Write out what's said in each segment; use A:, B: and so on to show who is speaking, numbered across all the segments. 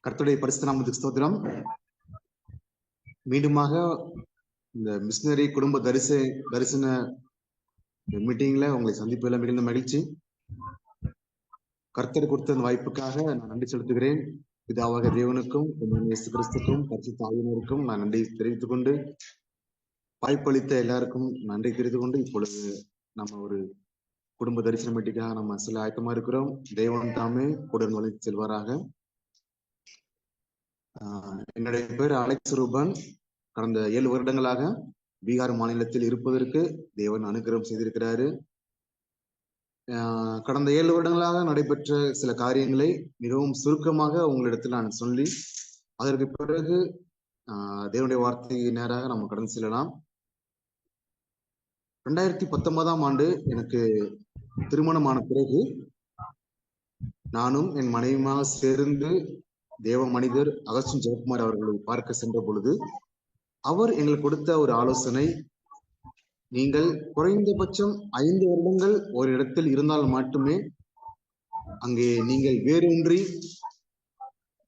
A: கர்த்தருடைய பரிசுத்த நாமத்துக்கு ஸ்தோத்திரம். மீண்டுமாக இந்த மிஷினரி குடும்ப தரிசன மீட்டிங்ல உங்களை சந்திப்பதில் மிகுந்த மகிழ்ச்சி. கர்த்தர் கொடுத்த அந்த வாய்ப்புக்காக நான் நன்றி செலுத்துகிறேன். பிதாவாக தேவனுக்கும் இயேசு கிறிஸ்துக்கும் பரிசுத்த ஆவியினருக்கும் நான் நன்றி தெரிவித்துக் கொண்டு, வாய்ப்பளித்த எல்லாருக்கும் நன்றி தெரிவித்துக் கொண்டு, இப்பொழுது நம்ம ஒரு குடும்ப தரிசன மீட்டிங்காக நம்ம சில ஆயத்தமா இருக்கிறோம். தேவன் தாமே கூட வழி செல்வாராக. என்னுடைய பேர் அலெக்ஸ் ரூபன். கடந்த 7 வருடங்களாக பீகார் மாநிலத்தில் இருப்பதற்கு தேவன் அனுகிரகம் செய்திருக்கிறாரு. கடந்த 7 வருடங்களாக நடைபெற்ற சில காரியங்களை மிகவும் சுருக்கமாக உங்களிடத்தில் நான் சொல்லி, அதற்கு பிறகு தேவனுடைய வார்த்தை நேராக நம்ம கடந்து செல்லலாம். 2019ஆம் ஆண்டு எனக்கு திருமணமான பிறகு நானும் என் மனைவியுமாக சேர்ந்து தேவ மனிதர் அகஸ்டின் ஜெயக்குமார் அவர்களை பார்க்க சென்ற பொழுது அவர் எங்களுக்கு கொடுத்த ஒரு ஆலோசனை, நீங்கள் குறைந்தபட்சம் 5 வருடங்கள் ஒரு இடத்தில் இருந்தால் மட்டுமே அங்கே நீங்கள் வேரூன்றி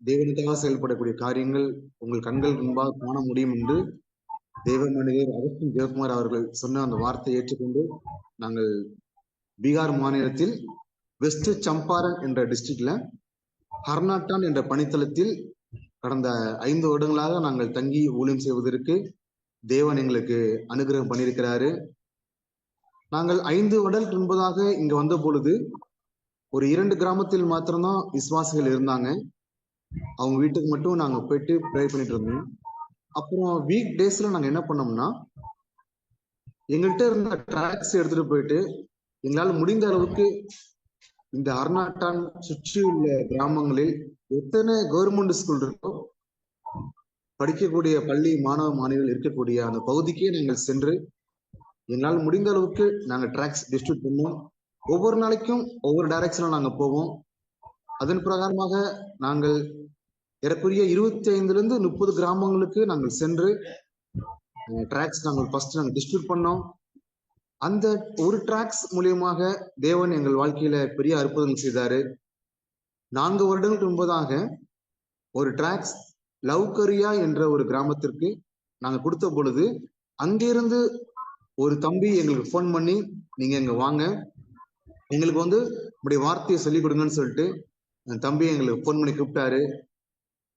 A: தேவனுக்காக செயல்படக்கூடிய காரியங்கள் உங்கள் கண்கள் முன்பாக காண முடியும் என்று தேவ மனிதர் அகஸ்டின் ஜெயக்குமார் அவர்கள் சொன்ன அந்த வார்த்தையை ஏற்றுக்கொண்டு நாங்கள் பீகார் மாநிலத்தில் வெஸ்ட் சம்பாரன் என்ற டிஸ்ட்ரிக்ட்ல ஹர்நாட்டான் என்ற பணித்தளத்தில் கடந்த 5 வருடங்களாக நாங்கள் தங்கி ஊழியம் செய்வதற்கு தேவன் எங்களுக்கு அனுகிரகம் பண்ணியிருக்கிறாரு. நாங்கள் 5 வருடங்களுக்கு முன்பதாக இங்க வந்த பொழுது ஒரு 2 கிராமத்தில் மாத்திரம்தான் விசுவாசிகள் இருந்தாங்க. அவங்க வீட்டுக்கு மட்டும் நாங்க போயிட்டு ப்ரே பண்ணிட்டு இருந்தோம். அப்புறம் வீக் டேஸ்ல நாங்க என்ன பண்ணோம்னா, எங்கள்கிட்ட இருந்த ட்ராக்ஸ் எடுத்துட்டு போயிட்டு எங்களால் முடிந்த அளவுக்கு இந்த ஹர்நாட்டான் சுற்றி உள்ள கிராமங்களில் எத்தனை கவர்மெண்ட் ஸ்கூல் இருக்கோ, படிக்கக்கூடிய பள்ளி மாணவ மாணவிகள் இருக்கக்கூடிய அந்த பகுதிக்கே நாங்கள் சென்று எங்களால் முடிந்த அளவுக்கு நாங்கள் ட்ராக்ஸ் டிஸ்ட்ரிபியூட் பண்ணோம். ஒவ்வொரு நாளைக்கும் ஒவ்வொரு டைரக்ஷன்ல நாங்கள் போவோம். அதன் பிரகாரமாக நாங்கள் ஏறக்குறைய 25 to 30 கிராமங்களுக்கு நாங்கள் சென்று ட்ராக்ஸ் நாங்கள் ஃபர்ஸ்ட் நாங்கள் டிஸ்ட்ரிபியூட் பண்ணோம். அந்த ஒரு டிராக்ஸ் மூலியமாக தேவன் எங்கள் வாழ்க்கையில பெரிய அற்புதங்கள் செய்தாரு. 4 வருடங்களுக்கு முன்பதாக ஒரு டிராக்ஸ் லவ்கரியா என்ற ஒரு கிராமத்திற்கு நாங்க கொடுத்த பொழுது அங்கிருந்து ஒரு தம்பி எங்களுக்கு போன் பண்ணி, நீங்க இங்க வாங்க, எங்களுக்கு உங்களுடைய வார்த்தையை சொல்லிக் கொடுங்கன்னு சொல்லிட்டு அந்த தம்பி எங்களுக்கு போன் பண்ணி கூப்பிட்டாரு.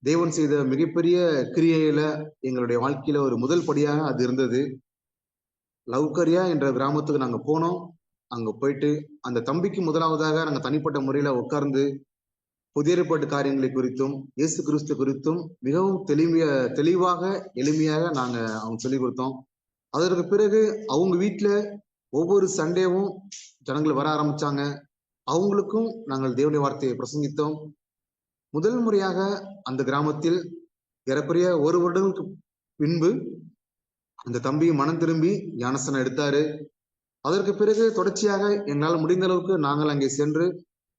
A: தேவன் செய்த மிகப்பெரிய கிரியையில எங்களுடைய வாழ்க்கையில ஒரு முதல் படியாக அது இருந்தது. லவ்கரியா என்ற கிராமத்துக்கு நாங்க போனோம். அங்க போயிட்டு அந்த தம்பிக்கு முதலாவதாக நாங்க தனிப்பட்ட முறையில உட்கார்ந்து புதிய ஏற்பாட்டு காரியங்களை குறித்தும் இயேசு கிறிஸ்து குறித்தும் மிகவும் தெளிவாக எளிமையாக நாங்க அவங்க சொல்லி கொடுத்தோம். அதற்கு பிறகு அவங்க வீட்டுல ஒவ்வொரு சண்டேவும் ஜனங்கள் வர ஆரம்பிச்சாங்க. அவங்களுக்கும் நாங்கள் தேவனுடைய வார்த்தையை பிரசங்கித்தோம். முதல் முறையாக அந்த கிராமத்தில் ஏறக்குறைய 1 வருடங்களுக்கு பின்பு அந்த தம்பி மனம் திரும்பி ஞானஸ்தானம் எடுத்தாரு. அதற்கு பிறகு தொடர்ச்சியாக என்னால் முடிந்த அளவுக்கு நாங்கள் அங்கே சென்று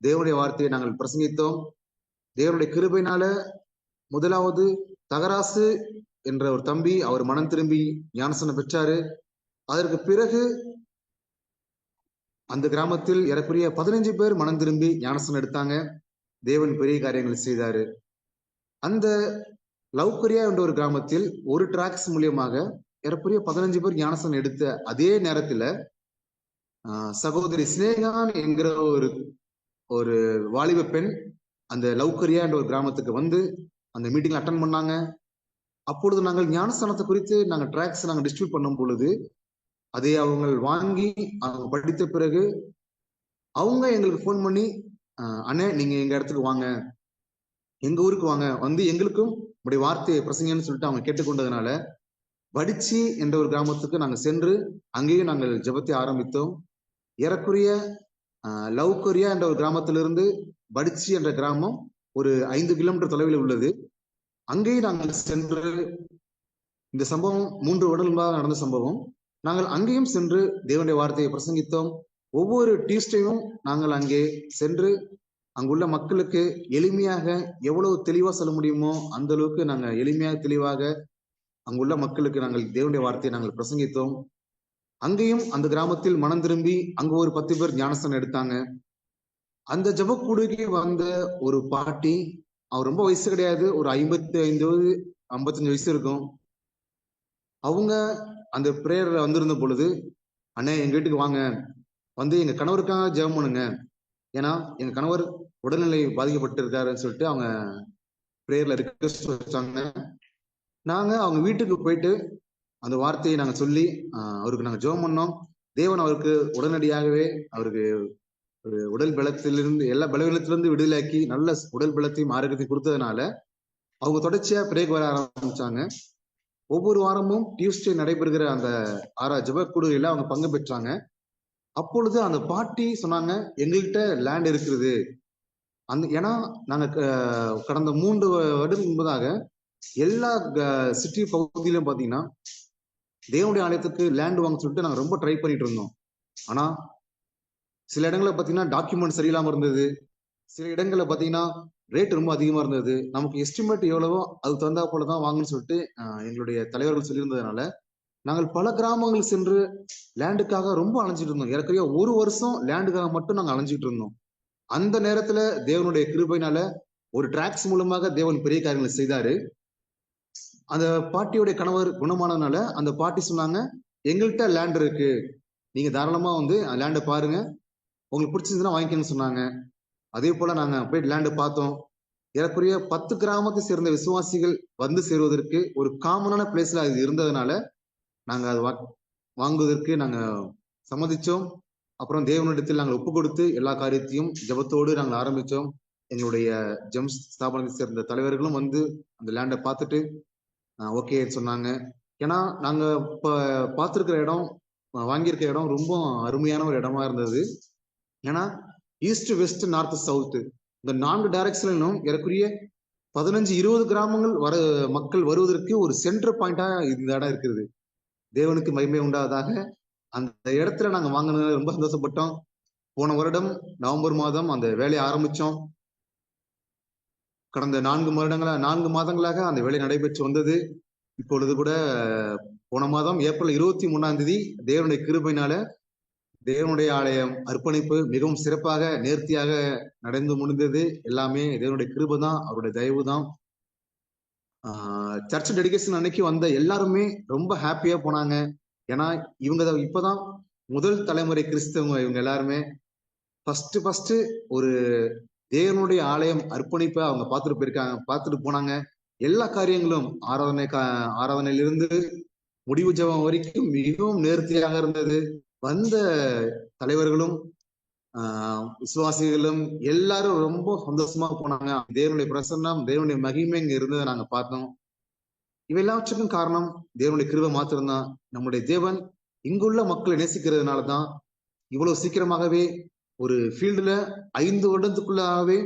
A: தேவனுடைய வார்த்தையை நாங்கள் பிரசங்கித்தோம். தேவனுடைய கிருபையினால முதலாவது தகராசு என்ற ஒரு தம்பி அவர் மனம் திரும்பி ஞானஸ்தானம் பெற்றாரு. அதற்கு பிறகு அந்த கிராமத்தில் ஏறக்குறைய 15 பேர் மனம் திரும்பி ஞானஸ்தானம் எடுத்தாங்க. தேவன் பெரிய காரியங்களை செய்தாரு. அந்த லவ்கரியா என்ற ஒரு கிராமத்தில் ஒரு டிராக்ஸ் மூலியமாக ஏறக்குறைய 15 பேர் ஞானஸ்தானம் எடுத்த அதே நேரத்துல சகோதரி சினேகான் என்கிற ஒரு வாலிப பெண் அந்த லவ்கரியா என்ற ஒரு கிராமத்துக்கு அந்த மீட்டிங் அட்டன் பண்ணாங்க. அப்பொழுது நாங்கள் ஞானஸ்தானத்தை குறித்து நாங்கள் ட்ராக்ஸ் நாங்கள் டிஸ்ட்ரிபியூட் பண்ணும் பொழுது அதை அவங்க வாங்கி அவங்க படித்த பிறகு அவங்க எங்களுக்கு போன் பண்ணி, அண்ணே நீங்க எங்க இடத்துக்கு வாங்க, எங்க ஊருக்கு வாங்க, எங்களுக்கும் உடைய வார்த்தையை பிரசங்கன்னு சொல்லிட்டு அவங்க கேட்டுக்கொண்டதுனால வடிச்சி என்ற ஒரு கிராமத்துக்கு நாங்கள் சென்று அங்கேயும் நாங்கள் ஜெபத்தை ஆரம்பித்தோம். ஏறக்குறைய லவ்கரியா என்ற ஒரு கிராமத்திலிருந்து வடிச்சி என்ற கிராமம் ஒரு 5 கிலோமீட்டர் தொலைவில் உள்ளது. அங்கேயும் நாங்கள் சென்று இந்த சம்பவம் 3 வருடங்களாக நடந்த சம்பவம். நாங்கள் அங்கேயும் சென்று தேவனுடைய வார்த்தையை பிரசங்கித்தோம். ஒவ்வொரு டியூஸ்டேயும் நாங்கள் அங்கே சென்று அங்குள்ள மக்களுக்கு எளிமையாக எவ்வளவு தெளிவா சொல்ல முடியுமோ அந்த அளவுக்கு நாங்கள் எளிமையாக தெளிவாக அங்குள்ள மக்களுக்கு நாங்கள் தேவனுடைய வார்த்தையை நாங்கள் பிரசங்கித்தோம். அங்கேயும் அந்த கிராமத்தில் மனம் திரும்பி அங்க ஒரு 10 பேர் ஞானஸ்தானம் எடுத்தாங்க. அந்த ஜெபக்கூடுகைக்கு வந்த ஒரு பாட்டி, அவர் ரொம்ப வயசு கிடையாது, ஒரு 55 55 வயசு இருக்கும். அவங்க அந்த பிரேயர்ல வந்திருந்த பொழுது, அண்ணே எங்க வீட்டுக்கு வாங்க, வந்து எங்க கணவருக்காக ஜெபம் பண்ணுங்க, ஏன்னா எங்க கணவர் உடல்நிலை பாதிக்கப்பட்டு இருக்காருன்னு சொல்லிட்டு அவங்க பிரேயர்ல ரிக்வெஸ்ட் வச்சாங்க. நாங்க அவங்க வீட்டுக்கு போயிட்டு அந்த வார்த்தையை நாங்க சொல்லி அவருக்கு நாங்க ஜெபம் பண்ணோம். தேவன் அவருக்கு உடனடியாகவே அவருக்கு உடல் பலத்திலிருந்து எல்லா பலவீனத்திலிருந்து விடுதலையாக்கி நல்ல உடல் பலத்தையும் ஆரோக்கியத்தையும் கொடுத்ததுனால அவங்க தொடர்ச்சியா பிரேக் வர ஆரம்பிச்சாங்க. ஒவ்வொரு வாரமும் டியூஸ்டே நடைபெறுகிற அந்த ஜெப கூடுகையில அவங்க பங்கு பெற்றாங்க. அப்பொழுது அந்த பாட்டி சொன்னாங்க, எங்ககிட்ட லேண்ட் இருக்குது. ஏன்னா நாங்க கடந்த 3 வருடம் முன்பதாக எல்லா சிட்டி பகுதியிலும் பாத்தீங்கன்னா தேவனுடைய ஆலயத்துக்கு லேண்ட் வாங்க சொல்லிட்டு நாங்க ரொம்ப ட்ரை பண்ணிட்டு இருந்தோம். ஆனா சில இடங்களில் பாத்தீங்கன்னா டாக்குமெண்ட் சரியில்லாம இருந்தது, சில இடங்களில் பாத்தீங்கன்னா ரேட் ரொம்ப அதிகமா இருந்தது. நமக்கு எஸ்டிமேட் எவ்வளவோ அது தகுந்தா போலதான் வாங்கன்னு சொல்லிட்டு எங்களுடைய தலைவர்கள் சொல்லியிருந்ததுனால நாங்கள் பல கிராமங்கள் சென்று லேண்டுக்காக ரொம்ப அலைஞ்சிட்டு இருந்தோம். ஏற்கனவே 1 வருஷம் லேண்டுக்காக மட்டும் நாங்க அலைஞ்சிட்டு இருந்தோம். அந்த நேரத்துல தேவனுடைய கிருபையினால ஒரு டிராக்ஸ் மூலமாக தேவன் பெரிய காரியங்களை செய்தாரு. அந்த பாட்டியோடைய கணவர் குணமானதுனால அந்த பாட்டி சொன்னாங்க, எங்கள்கிட்ட லேண்ட் இருக்கு, நீங்க தாராளமா வந்து லேண்டை பாருங்க, உங்களுக்கு பிடிச்சிருந்துன்னா வாங்கிக்கணும்னு சொன்னாங்க. அதே போல நாங்க போய் லேண்டு பார்த்தோம். ஏறக்குறைய 10 கிராமத்தை சேர்ந்த விசுவாசிகள் வந்து சேருவதற்கு ஒரு காமனான பிளேஸ்ல அது இருந்ததுனால நாங்க அது வாங்குவதற்கு நாங்க சம்மதிச்சோம். அப்புறம் தேவனிடத்தில் நாங்கள் ஒப்பு கொடுத்து எல்லா காரியத்தையும் ஜபத்தோடு நாங்கள் ஆரம்பிச்சோம். எங்களுடைய ஜெம்ஸ் ஸ்தாபனத்தை சேர்ந்த தலைவர்களும் வந்து அந்த லேண்டை பார்த்துட்டு ஓகே சொன்னாங்க. ஏன்னா நாங்க இப்ப பார்த்திருக்கிற இடம், வாங்கியிருக்கிற இடம் ரொம்ப அருமையான ஒரு இடமா இருந்தது. ஏன்னா ஈஸ்ட் வெஸ்ட் நார்த் சவுத் இந்த 4 டைரக்ஷன்லும் ஏறக்குரிய 15-20 கிராமங்கள் மக்கள் வருவதற்கு ஒரு சென்டர் பாயிண்டா இந்த இடம் இருக்குது. தேவனுக்கு மகிமை உண்டாவதாக. அந்த இடத்துல நாங்க வாங்கினது ரொம்ப சந்தோஷப்பட்டோம். போன வருடம் நவம்பர் மாதம் அந்த வேலையை ஆரம்பிச்சோம். கடந்த 4 மாதங்களாக அந்த வேலை நடைபெற்று வந்தது. இப்பொழுது கூட போன மாதம் ஏப்ரல் 23ஆம் தேதி தேவனுடைய கிருபையினால தேவனுடைய ஆலயம் அர்ப்பணிப்பு மிகவும் சிறப்பாக நேர்த்தியாக நடந்து முடிந்தது. எல்லாமே தேவனுடைய கிருபை தான், அவருடைய தயவு தான். சர்ச் டெடிகேஷன் அன்னைக்கு வந்த எல்லாருமே ரொம்ப ஹாப்பியா போனாங்க. ஏன்னா இவங்க இப்பதான் முதல் தலைமுறை கிறிஸ்தவங்க. இவங்க எல்லாருமே ஃபர்ஸ்ட் ஒரு தேவனுடைய ஆலயம் அர்ப்பணிப்பை அவங்க பார்த்துட்டு போயிருக்காங்க, பார்த்துட்டு போனாங்க. எல்லா காரியங்களும் ஆராதனையிலிருந்து முடிவு ஜபம் வரைக்கும் மிகவும் நேர்த்தியாக இருந்தது. வந்த தலைவர்களும் விசுவாசிகளும் எல்லாரும் ரொம்ப சந்தோஷமா போனாங்க. தேவனுடைய பிரசன்னம், தேவனுடைய மகிமை இங்க இருந்ததை நாங்க பார்த்தோம். இவையெல்லாவற்றுக்கும் காரணம் தேவனுடைய கிருபை மாத்திரம்தான். நம்முடைய தேவன் இங்குள்ள மக்களை நேசிக்கிறதுனாலதான் இவ்வளவு சீக்கிரமாகவே ஒரு ஃபீல்டுல 5 வருடத்துக்குள்ளாகவே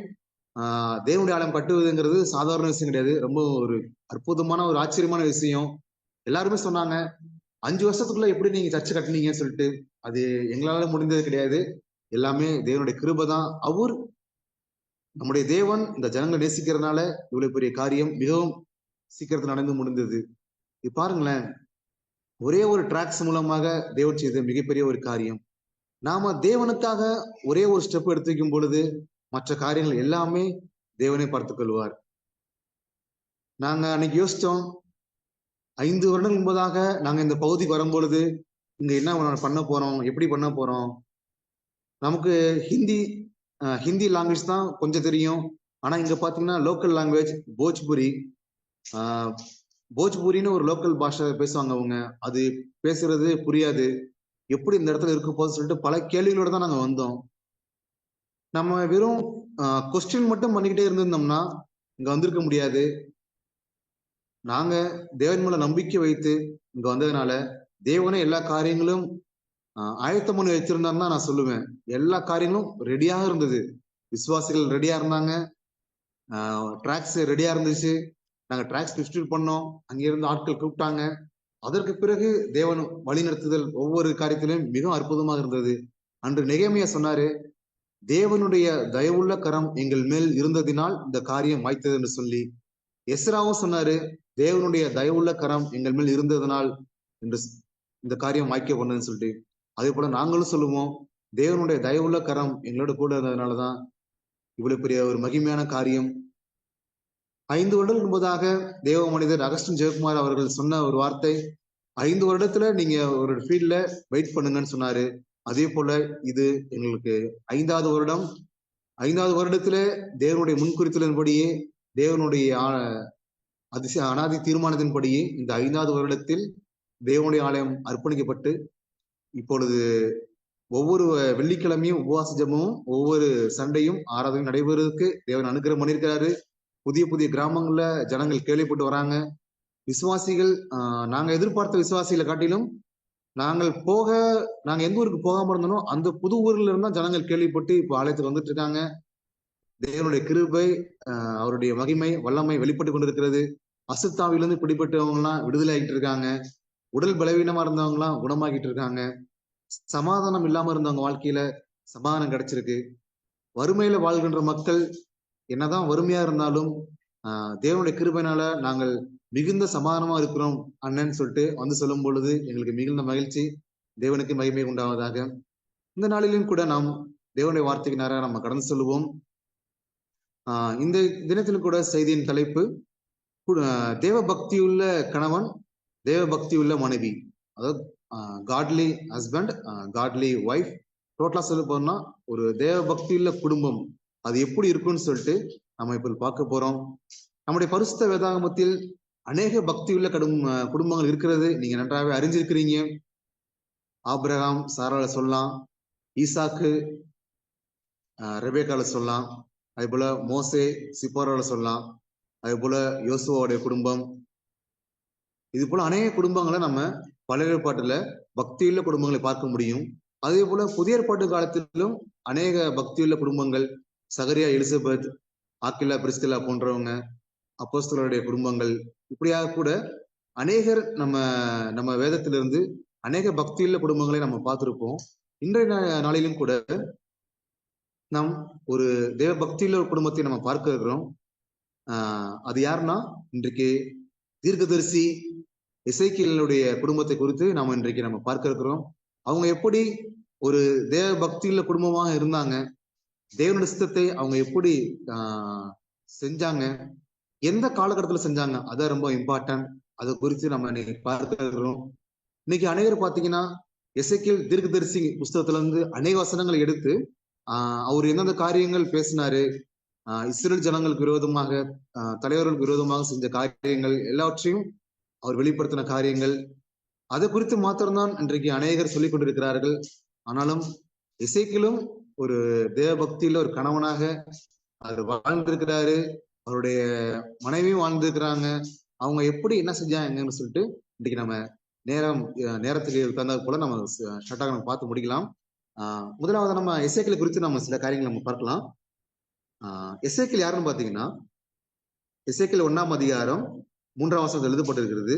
A: தேவனுடைய ஆலயம் கட்டுவதுங்கிறது சாதாரண விஷயம் கிடையாது. ரொம்ப ஒரு அற்புதமான ஒரு ஆச்சரியமான விஷயம். எல்லாருமே சொன்னாங்க, 5 வருஷத்துக்குள்ள எப்படி நீங்க சர்ச்சை கட்டினீங்கன்னு சொல்லிட்டு. அது எங்களால முடிந்தது கிடையாது, எல்லாமே தேவனுடைய கிருபை தான். அவர் நம்முடைய தேவன் இந்த ஜனங்களை நேசிக்கிறதுனால இவ்வளவு பெரிய காரியம் மிகவும் சீக்கிரத்தில் நடந்து முடிந்தது. இது பாருங்களேன், ஒரே ஒரு டிராக்ஸ் மூலமாக தேவன் செய்த மிகப்பெரிய ஒரு காரியம். நாம தேவனுக்காக ஒரே ஒரு ஸ்டெப் எடுத்து வைக்கும் பொழுது மற்ற காரியங்கள் எல்லாமே தேவனை பார்த்துக் கொள்வார். நாங்க அன்னைக்கு யோசிச்சோம், 5 வருடங்கள் முன்பதாக நாங்க இந்த பகுதிக்கு வரும்பொழுது இங்க என்ன பண்ண போறோம், எப்படி பண்ண போறோம். நமக்கு ஹிந்தி லாங்குவேஜ் தான் கொஞ்சம் தெரியும். ஆனா இங்க பாத்தீங்கன்னா லோக்கல் லாங்குவேஜ் போஜ்பூரின்னு ஒரு லோக்கல் பாஷை பேசுவாங்க அவங்க. அது பேசுறது புரியாது. எப்படி இந்த இடத்துல இருக்க போதுன்னு சொல்லிட்டு பல கேள்விகளோட தான் நாங்க வந்தோம். நம்ம வெறும் கொஸ்டின் மட்டும் பண்ணிக்கிட்டே இருந்திருந்தோம்னா இங்க வந்திருக்க முடியாது. நாங்க தேவன் மேல நம்பிக்கை வைத்து இங்க வந்ததுனால தேவனே எல்லா காரியங்களும் ஆயத்தம் பண்ணி வச்சிருந்தாருன்னு தான் நான் சொல்லுவேன். எல்லா காரியங்களும் ரெடியாக இருந்தது. விசுவாசிகள் ரெடியா இருந்தாங்க, டிராக்ஸ் ரெடியா இருந்துச்சு. நாங்க டிராக்ஸ் டிஸ்ட்ரிபியூட் பண்ணோம், அங்கிருந்து ஆட்கள் கூப்பிட்டாங்க. அதற்கு பிறகு தேவன் வழிநடத்துதல் ஒவ்வொரு காரியத்திலும் மிகவும் அற்புதமாக இருந்தது. அன்று நெகேமியா சொன்னாரு, தேவனுடைய தயவுள்ள கரம் எங்கள் மேல் இருந்ததினால் இந்த காரியம் வாய்த்தது என்று சொல்லி. எஸ்ராவும் சொன்னாரு, தேவனுடைய தயவுள்ள கரம் எங்கள் மேல் இருந்ததனால் என்று இந்த காரியம் வாய்க்க பண்ணதுன்னு சொல்லிட்டு. அதே போல நாங்களும் சொல்லுவோம், தேவனுடைய தயவுள்ள கரம் எங்களோட கூட இருந்ததுனாலதான் இவ்வளவு பெரிய ஒரு மகிமையான காரியம் 5 வருடங்களுக்கு முன்பதாக தேவ மனிதர் அகஸ்டின் ஜெயக்குமார் அவர்கள் சொன்ன ஒரு வார்த்தை, 5 வருடத்துல நீங்க ஒரு ஃபீல்ட்ல வெயிட் பண்ணுங்கன்னு சொன்னாரு. அதே போல இது எங்களுக்கு 5வது வருடம். 5வது வருடத்துல தேவனுடைய முன்குறித்தலின்படியே, தேவனுடைய அனாதி தீர்மானத்தின்படியே இந்த 5வது வருடத்தில் தேவனுடைய ஆலயம் அர்ப்பணிக்கப்பட்டு, இப்பொழுது ஒவ்வொரு வெள்ளிக்கிழமையும் உபவாச ஜெபமும், ஒவ்வொரு சண்டையும் ஆராதனையும் நடைபெறுவதற்கு தேவன் அனுகிரகம் பண்ணியிருக்கிறாரு. புதிய புதிய கிராமங்கள்ல ஜனங்கள் கேள்விப்பட்டு வராங்க. விசுவாசிகள் நாங்க எதிர்பார்த்த விசுவாசிகளை காட்டிலும் நாங்க எந்த ஊருக்கு போகாம இருந்தோம் அந்த புது ஊர்ல இருந்தா ஜனங்கள் கேள்விப்பட்டு இப்ப ஆலயத்துக்கு வந்துட்டு இருக்காங்க. தேவனுடைய கிருபை, அவருடைய மகிமை, வல்லமை வெளிப்பட்டு கொண்டிருக்கிறது. அசுத்தாவிலிருந்து பிடிப்பட்டவங்க எல்லாம் விடுதலை ஆகிட்டு இருக்காங்க. உடல் பலவீனமா இருந்தவங்க எல்லாம் குணமாக்கிட்டு இருக்காங்க. சமாதானம் இல்லாம இருந்தவங்க வாழ்க்கையில சமாதானம் கிடைச்சிருக்கு. வறுமையில வாழ்கின்ற மக்கள் என்னதான் வறுமையா இருந்தாலும் தேவனுடைய கிருபையினால நாங்கள் மிகுந்த சமாதானமா இருக்கிறோம் அண்ணன்னு சொல்லிட்டு வந்து சொல்லும் பொழுது எங்களுக்கு மிகுந்த மகிழ்ச்சி. தேவனுக்கு மகிமை உண்டாவதாக. இந்த நாளிலும் கூட நாம் தேவனுடைய வார்த்தைக்கு நேராக நம்ம கடந்து சொல்லுவோம். இந்த தினத்திலும் கூட செய்தியின் தலைப்பு தேவ பக்தியுள்ள கணவன், தேவ பக்தியுள்ள மனைவி, அதாவது காட்லி ஹஸ்பண்ட், காட்லி ஒய்ஃப். டோட்டலா சொல்ல போனா ஒரு தேவ பக்தியுள்ள குடும்பம் அது எப்படி இருக்கும்னு சொல்லிட்டு நம்ம இப்ப பார்க்க போறோம். நம்முடைய பரிசுத்த வேதாகமத்தில் அநேக பக்தியுள்ள குடும்பங்கள் இருக்கிறது நீங்க நன்றாகவே அறிஞ்சிருக்கிறீங்க. ஆபிரகாம் சாரால சொல்லலாம், ஈசாக்கு ரெபேக்கால சொல்லலாம், அதே போல மோசே சிப்போரால சொல்லலாம், அதே போல யோசுவாவுடைய குடும்பம், இது போல அநேக குடும்பங்களை நம்ம பழைய ஏற்பாட்டுல பக்தியுள்ள குடும்பங்களை பார்க்க முடியும். அதே போல புதிய ஏற்பாட்டு காலத்திலும் அநேக பக்தியுள்ள குடும்பங்கள், சகரியா, எலிசபெத், ஆக்கிலா, பிரிஸ்கிலா போன்றவங்க, அப்போஸ்தலருடைய குடும்பங்கள், இப்படியாக கூட அநேகர் நம்ம வேதத்திலிருந்து அநேக பக்தியுள்ள குடும்பங்களை நம்ம பார்த்திருப்போம். இன்றைய நாளிலும் கூட நாம் ஒரு தேவ பக்தியுள்ள குடும்பத்தை நம்ம பார்க்க இருக்கிறோம். அது யாருன்னா இன்றைக்கு தீர்க்கதரிசி எசேக்கியேலுடைய குடும்பத்தை குறித்து நாம இன்றைக்கு நம்ம பார்க்க இருக்கிறோம். அவங்க எப்படி ஒரு தேவ பக்தியுள்ள குடும்பமாக இருந்தாங்க, தேவனுடைய சித்தத்தை அவங்க எப்படி செஞ்சாங்க, எந்த காலகட்டத்துல செஞ்சாங்க, அதான் ரொம்ப இம்பார்ட்டன்ட். அதை குறித்து நம்ம இன்னைக்கு பார்க்க இருக்கிறோம். இன்னைக்கு அநேகர் பாத்தீங்கன்னா எசேக்கியேல் தீர்க்கதரிசி புஸ்தகத்துல இருந்து அநேக வசனங்களை எடுத்து அவர் எந்தெந்த காரியங்கள் பேசினாரு, இஸ்ரேல் ஜனங்களுக்கு விரோதமாக, தலைவர்களுக்கு விரோதமாக செஞ்ச காரியங்கள் எல்லாவற்றையும் அவர் வெளிப்படுத்தின காரியங்கள், அதை குறித்து மாத்திரம்தான் இன்றைக்கு அநேகர் சொல்லிக் கொண்டிருக்கிறார்கள். ஆனாலும் எசேக்கியேலும் ஒரு தேவ பக்தியில ஒரு கணவனாக அவர் வாழ்ந்திருக்கிறாரு, அவருடைய மனைவியும் வாழ்ந்திருக்கிறாங்க. அவங்க எப்படி என்ன செஞ்சாங்கன்னு சொல்லிட்டு இன்னைக்கு நம்ம நேரத்துக்கு தகுந்த போல நம்ம ஷார்ட்டாக நம்ம பார்த்து முடிக்கலாம். முதலாவது நம்ம எசேக்கியேல் குறித்து நம்ம சில காரியங்கள் நம்ம பார்க்கலாம். எசேக்கியேல் யாருன்னு பாத்தீங்கன்னா, எசேக்கியேல் 1ஆம் அதிகாரம் 3ஆம் வசனத்தில் எழுதப்பட்டிருக்கிறது,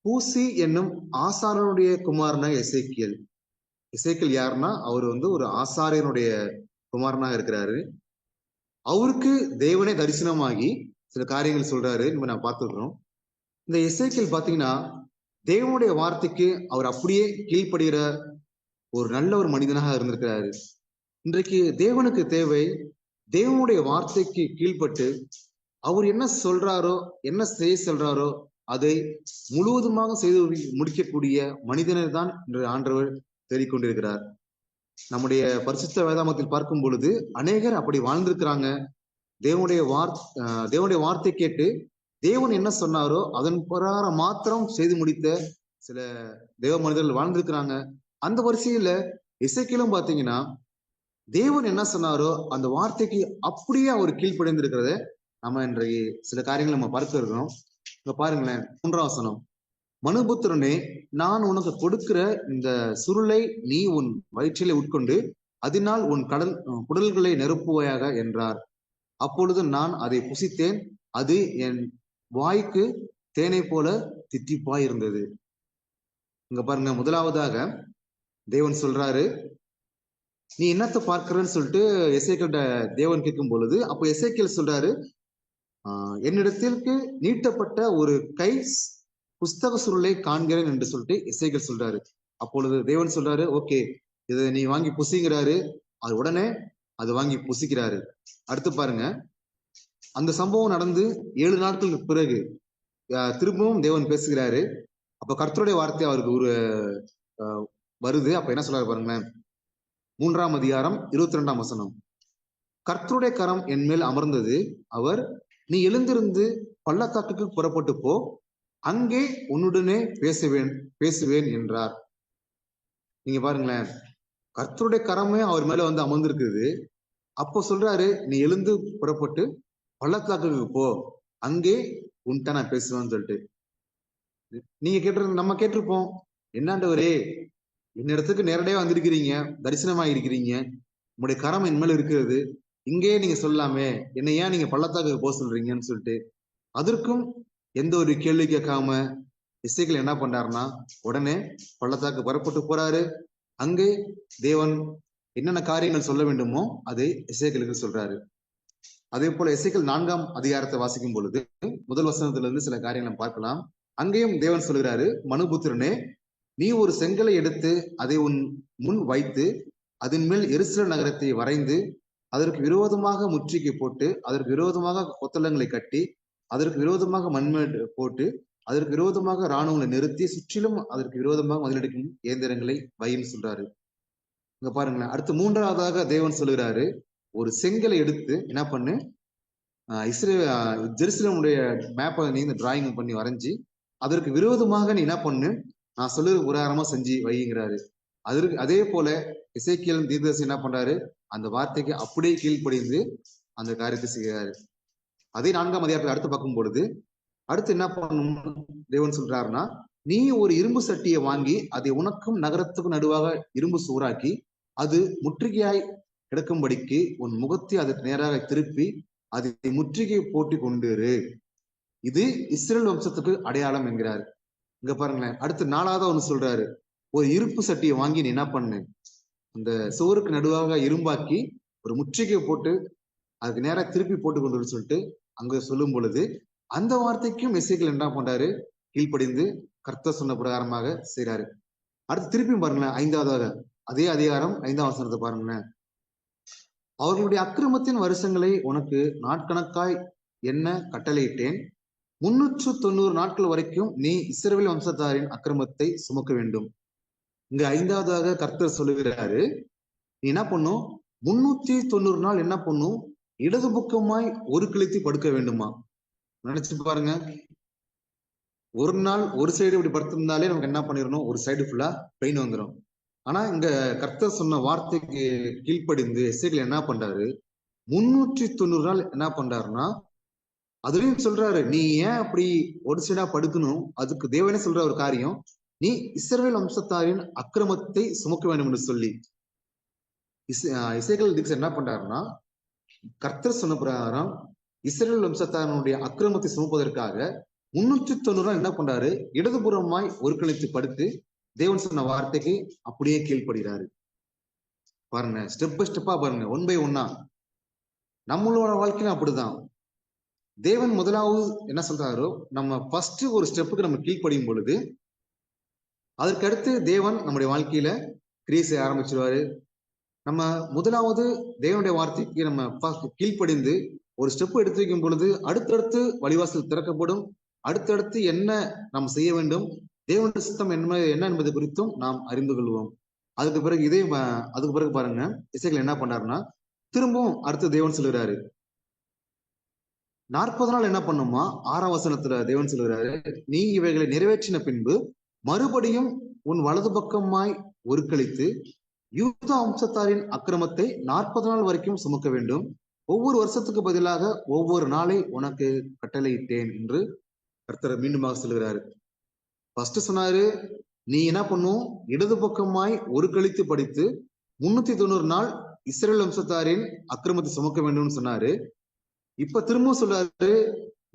A: பூசி என்னும் ஆசாரனுடைய குமாரனாக எசேக்கியேல். எசேக்கியேல் யாருன்னா அவர் ஒரு ஆசாரியனுடைய குமாரனாக இருக்கிறாரு. அவருக்கு தேவனே தரிசனமாகி சில காரியங்கள் சொல்றாரு, நம்ம நான் பார்த்துக்கிறோம். இந்த எசேக்கியேல் பாத்தீங்கன்னா தேவனுடைய வார்த்தைக்கு அவர் அப்படியே கீழ்ப்படுகிற ஒரு நல்ல ஒரு மனிதனாக இருந்திருக்கிறாரு. இன்றைக்கு தேவனுக்கு தேவை தேவனுடைய வார்த்தைக்கு கீழ்பட்டு அவர் என்ன சொல்றாரோ, என்ன செய்ய சொல்றாரோ அதை முழுவதுமாக செய்து முடிக்கக்கூடிய மனிதனை தான் இன்று ஆண்டவர் தேடிக்கொண்டிருக்கிறார். நம்முடைய பரிசுத்த வேதாகமத்தில் பார்க்கும் பொழுது அநேகர் அப்படி வாழ்ந்திருக்கிறாங்க. தேவனுடைய வார்த்தை கேட்டு தேவன் என்ன சொன்னாரோ அதன் பிரகாரம் மாத்திரம் செய்து முடித்த சில தேவ மனிதர்கள் வாழ்ந்திருக்கிறாங்க. அந்த வரிசையில எசேக்கியேலும் பாத்தீங்கன்னா தேவன் என்ன சொன்னாரோ அந்த வார்த்தைக்கு அப்படியே அவர் கீழ்ப்படைந்திருக்கிறத நம்ம இன்றைக்கு சில காரியங்கள் நம்ம பார்க்க இருக்கிறோம். இங்க பாருங்களேன், 3ஆம் வசனம், மனுபுத்திரனே, நான் உனக்கு கொடுக்கிற இந்த சுருளை நீ உன் வயிற்றிலே உட்கொண்டு அதனால் உன் குடல்களை நெருப்புவாயாக என்றார். அப்பொழுது நான் அதை புசித்தேன், அது என் வாய்க்கு தேனை போல தித்திப்பாய் இருந்தது. இங்க பாருங்க, முதலாவதாக தேவன் சொல்றாரு, நீ என்னத்தை பார்க்கிறன்னு சொல்லிட்டு எசேக்கியேல்கிட்ட தேவன் கேட்கும் பொழுது, அப்போ எசேக்கியேல் சொல்றாரு, என்னிடத்திற்கு நீட்டப்பட்ட ஒரு கை புஸ்தக சுருளை காண்கிறேன் என்று சொல்லிட்டு எசேக்கியேல் சொல்றாரு. அப்பொழுது தேவன் சொல்றாரு, ஓகே, இதை நீ வாங்கி புசிங்கிறாரு. அது உடனே அது வாங்கி புசிக்கிறாரு. அடுத்து பாருங்க, அந்த சம்பவம் நடந்து 7 நாட்களுக்கு பிறகு திரும்பவும் தேவன் பேசுகிறாரு. அப்ப கர்த்தருடைய வார்த்தை அவருக்கு ஒரு வருது. அப்ப என்ன சொல்றாரு பாருங்களேன். 3ஆம் அதிகாரம் 22ஆம் வசனம். கர்த்தருடைய கரம் என் மேல் அமர்ந்தது. அவர், நீ எழுந்திருந்து பள்ளத்தாக்குக்கு புறப்பட்டு போ, அங்கே உன்னுடனே பேசுவேன் என்றார். நீங்க பாருங்களேன், கர்த்தருடைய கரமே அவர் மேல வந்து அமர்ந்திருக்குது. அப்போ சொல்றாரு, நீ எழுந்து புறப்பட்டு பள்ளத்தாக்குக்கு போ, அங்கே உன்கிட்ட நான் பேசுவேன்னு சொல்லிட்டு. நீங்க நம்ம கேட்டிருப்போம், என்னாண்டவரே என்னிடத்துக்கு நேரடியா வந்திருக்கிறீங்க, தரிசனமா இருக்கிறீங்க, உங்களுடைய கரம் என் மேல இருக்கிறது, இங்கே நீங்க சொல்லாமே, என்னை ஏன் நீங்க பள்ளத்தாக்குக்கு போக சொல்றீங்கன்னு சொல்லிட்டு. அதற்கும் எந்த ஒரு கேள்வி கேட்காம எசேக்கியேல் என்ன பண்றாருன்னா, உடனே பள்ளத்தாக்கு புறப்பட்டு போறாரு. அங்கே தேவன் என்னென்ன காரியங்கள் சொல்ல வேண்டுமோ அதை எசேக்கியேலுக்கு சொல்றாரு. அதே போல எசேக்கியேல் 4ஆம் அதிகாரத்தை வாசிக்கும் பொழுது முதல் வசனத்திலிருந்து சில காரியங்களை பார்க்கலாம். அங்கேயும் தேவன் சொல்கிறாரு, மனுபுத்திரனே, நீ ஒரு செங்கலை எடுத்து அதை உன் முன் வைத்து அதன் மேல் எருசலேம் நகரத்தை வரைந்து அதற்கு விரோதமாக முற்றுகை போட்டு அதற்கு விரோதமாக கொத்தளங்களை கட்டி அதற்கு விரோதமாக மண்மேடு போட்டு அதற்கு விரோதமாக இராணுவங்களை நிறுத்தி சுற்றிலும் அதற்கு விரோதமாக மதிலடிக்கும் இயந்திரங்களை வைன்னு சொல்றாரு. இங்க பாருங்களேன். அடுத்து 3ஆவதாக தேவன் சொல்லுகிறாரு, ஒரு செங்கலை எடுத்து என்ன பண்ணு, ஜெருசலேமுடைய மேப்பை நீ இந்த டிராயிங் பண்ணி வரைஞ்சி அதற்கு விரோதமாக நீ என்ன பண்ணு, நான் சொல்லுற உதாரணமா செஞ்சு வைங்கிறாரு. அதே போல எசேக்கியேல் தீர்க்கதரிசி என்ன பண்றாரு, அந்த வார்த்தைக்கு அப்படியே கீழ்ப்படிந்து அந்த காரியத்தை செய்கிறாரு. அதே 4ஆம் அதிகாரத்தில் அடுத்து பார்க்கும் பொழுது அடுத்து என்ன பண்ணணும் தேவன் சொல்றாருன்னா, நீ ஒரு இரும்பு சட்டியை வாங்கி அதை உனக்கும் நகரத்துக்கும் நடுவாக இரும்பு சூறாக்கி அது முற்றுகையாய் கிடக்கும்படிக்கு உன் முகத்தை அதற்கு நேராக திருப்பி அதை முற்றுகை போட்டு கொண்டிரு. இது இஸ்ரேல் வம்சத்துக்கு அடையாளம் என்கிறார். இங்க பாருங்களேன். அடுத்து 4ஆவது ஒண்ணு சொல்றாரு, ஒரு இருப்பு சட்டியை வாங்கி நீ என்ன பண்ணு, அந்த சுவருக்கு நடுவாக இரும்பாக்கி ஒரு முற்றுகை போட்டு அதுக்கு நேராக திருப்பி போட்டு கொண்டு சொல்லிட்டு அங்க சொல்லும் பொழுது அந்த வார்த்தைக்கும் எசேக்கியேல் என்ன பண்றாரு, கீழ்ப்படிந்து கர்த்தர் சொன்ன பிரகாரமாக செய்யறாரு. அடுத்து திருப்பியும் பாருங்களேன். 5ஆவதாக அதே அதிகாரம் 5ஆம் வசனத்தை பாருங்களேன். அவர்களுடைய அக்கிரமத்தின் வருஷங்களை உனக்கு நாட்கணக்காய் என்ன கட்டளையிட்டேன், 390 நாட்கள் வரைக்கும் நீ இஸ்ரவேல் வம்சத்தாரின் அக்கிரமத்தை சுமக்க வேண்டும். இங்க 5ஆவதாக கர்த்தர் சொல்லுகிறாரு, நீ என்ன பண்ணும், 390 நாள் என்ன பண்ணும், இடது பக்கமாய் ஒரு கிழித்து படுக்க வேண்டுமா. நினைச்சு பாருங்க, ஒரு நாள் ஒரு சைடு இப்படி படுத்திருந்தாலே நமக்கு என்ன பண்ணிடணும், ஒரு சைடு ஃபுல்லா பெயின் வந்துடும். ஆனா இங்க கர்த்தர் சொன்ன வார்த்தைக்கு கீழ்ப்படிந்து எசேக்கியேல் என்ன பண்றாரு, 390 நாள் என்ன பண்றாருன்னா, அதுலயும் சொல்றாரு, நீ ஏன் அப்படி ஒரு சைடா படுக்கணும், அதுக்கு தேவனே சொல்ற ஒரு காரியம், நீ இஸ்ரவேல் வம்சத்தாரின் அக்கிரமத்தை சுமக்க வேண்டும் என்று சொல்லி எசேக்கியேல் தீர்க்கதரிசி என்ன பண்றாருன்னா, கர்த்தர் சொன்ன பிரகாரம் இஸ்ரவேல் வம்சத்தாரனுடைய அக்கிரமத்தை சுமப்பதற்காக 390 நாள் என்ன பண்றாரு, இடதுபுறமாய் ஒருங்கிணைத்து படுத்து தேவன் சொன்ன வார்த்தைக்கு அப்படியே கீழ்ப்படுகிறாரு. பாருங்க, ஸ்டெப் பை ஸ்டெப்பா பாருங்க, 1 by 1. நம்மளோட வாழ்க்கையில அப்படிதான். தேவன் முதலாவது என்ன சொல்றாரோ, நம்ம ஃபர்ஸ்ட் ஒரு ஸ்டெப்புக்கு நம்ம கீழ்ப்படியும் பொழுது அதற்கு அடுத்து தேவன் நம்முடைய வாழ்க்கையில கிரியை செய்ய ஆரம்பிச்சிருவாரு. நம்ம முதலாவது தேவனுடைய வார்த்தைக்கு நம்ம கீழ்ப்படிந்து ஒரு ஸ்டெப் எடுத்து வைக்கும் பொழுது அடுத்தடுத்து வழிவாசல் திறக்கப்படும். அடுத்தடுத்து என்ன நாம் செய்ய வேண்டும், தேவனுடைய சித்தம் என்ன என்பது குறித்தும் நாம் அறிந்து கொள்வோம். அதுக்கு பிறகு பாருங்க, எசேக்கியேல் என்ன பண்ணாருன்னா, திரும்பவும் அடுத்து தேவன் சொல்லுகிறாரு, 40 நாள் என்ன பண்ணுமா, 6ஆம் வசனத்துல தேவன் சொல்லுகிறாரு, நீ இவைகளை நிறைவேற்றின பின்பு மறுபடியும் உன் வலது பக்கமாய் ஒருக்களித்து யூதா வம்சத்தாரின் அக்கிரமத்தை 40 நாள் வரைக்கும் சுமக்க வேண்டும். ஒவ்வொரு வருஷத்துக்கு பதிலாக ஒவ்வொரு நாளை உனக்கு கட்டளையிட்டேன் என்று கர்த்தர் மீண்டுமாக சொல்லுகிறாரு. ஃபர்ஸ்ட் சொன்னாரு, நீ என்ன பண்ணும், இடது பக்கமாய் ஒருக்களித்து படித்து 390 நாள் இஸ்ரேல் வம்சத்தாரின் அக்கிரமத்தை சுமக்க வேண்டும்னு சொன்னாரு. இப்ப திரும்பவும் சொல்றாரு,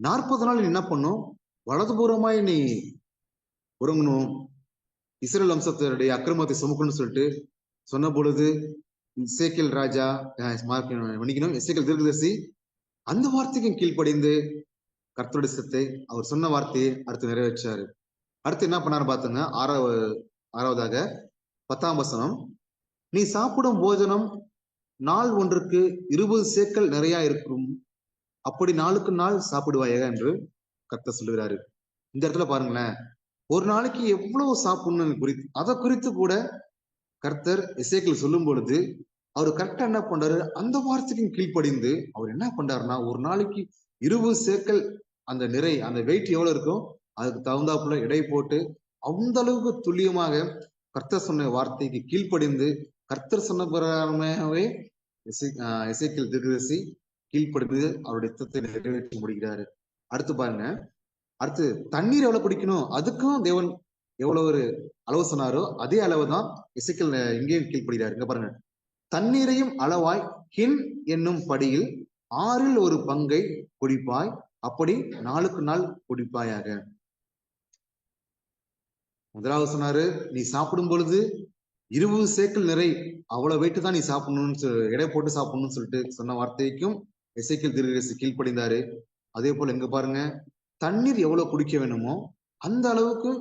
A: 40 நாள் நீ என்ன பண்ணும், வலதுபுறமாய் நீ உறங்கணும், இஸ்ரேல் வம்சத்தாருடைய அக்கிரமத்தை சுமக்கணும்னு சொல்லிட்டு சொன்ன பொழுது எசேக்கியேல் ராஜா எசேக்கியேல் தீர்க்கதரிசி அந்த வார்த்தைக்கும் கீழ்ப்படிந்து கர்த்தருடைய சித்தத்தை அவர் சொன்ன வார்த்தையை அடுத்து நிறைவேற்றாரு. அடுத்து என்ன பண்ணாரு பாத்துங்க, 6ஆவதாக 10ஆம் வசனம், நீ சாப்பிடும் போஜனம் நாள் ஒன்றுக்கு 20 சேக்கல் நிறைய இருக்கும். அப்படி நாளுக்கு நாள் சாப்பிடுவாயாக என்று கர்த்தர் சொல்லுகிறாரு. இந்த இடத்துல பாருங்களேன், ஒரு நாளைக்கு எவ்வளவு சாப்பிடணும் குறித்து அதை குறித்து கூட கர்த்தர் எசேக்கியேல் சொல்லும் பொழுது அவர் கரெக்டா என்ன பண்றாரு, அந்த வார்த்தைக்கும் கீழ்ப்படிந்து அவர் என்ன பண்றாருன்னா, ஒரு நாளைக்கு 20 சேக்கல் அந்த நிறை, அந்த வெயிட் எவ்வளவு இருக்கும் அதுக்கு தகுந்தாப்புல எடை போட்டு அந்த அளவுக்கு துல்லியமாக கர்த்தர் சொன்ன வார்த்தைக்கு கீழ்ப்படிந்து கர்த்தர் சொன்ன பிரகாரமாகவே எசேக்கியேல் தீர்க்கதரிசி கீழ்ப்படிந்து அவருடைய யுத்தத்தை நிறைவேற்றி முடிக்கிறாரு. அடுத்து பாருங்க, அடுத்து தண்ணீர் எவ்வளவு குடிக்கணும் அதுக்கும் தேவன் எவ்வளவு ஒரு அளவு சொன்னாரோ அதே அளவு தான் எசேக்கியேல் இங்கேயும் கீழ்ப்படுகிறார். இங்க பாருங்க, தண்ணீரையும் அளவாய் ஹின் என்னும் படியில் 1/6 பங்கை குடிப்பாய், அப்படி நாளுக்கு நாள் குடிப்பாயாக. முதலாவது சொன்னாரு, நீ சாப்பிடும் பொழுது 20 சேக்கல் நிறை அவ்வளவு வெயிட்டு தான் நீ சாப்பிடணும்னு எடை போட்டு சாப்பிடணும்னு சொல்லிட்டு சொன்ன வார்த்தைக்கும் எசேக்கியேல் தீர்க்கதரிசி கீழ்ப்படிந்தாரு. அதே போல எங்க பாருங்க, தண்ணீர் எவ்வளவு குடிக்க வேணுமோ அந்த அளவுக்கு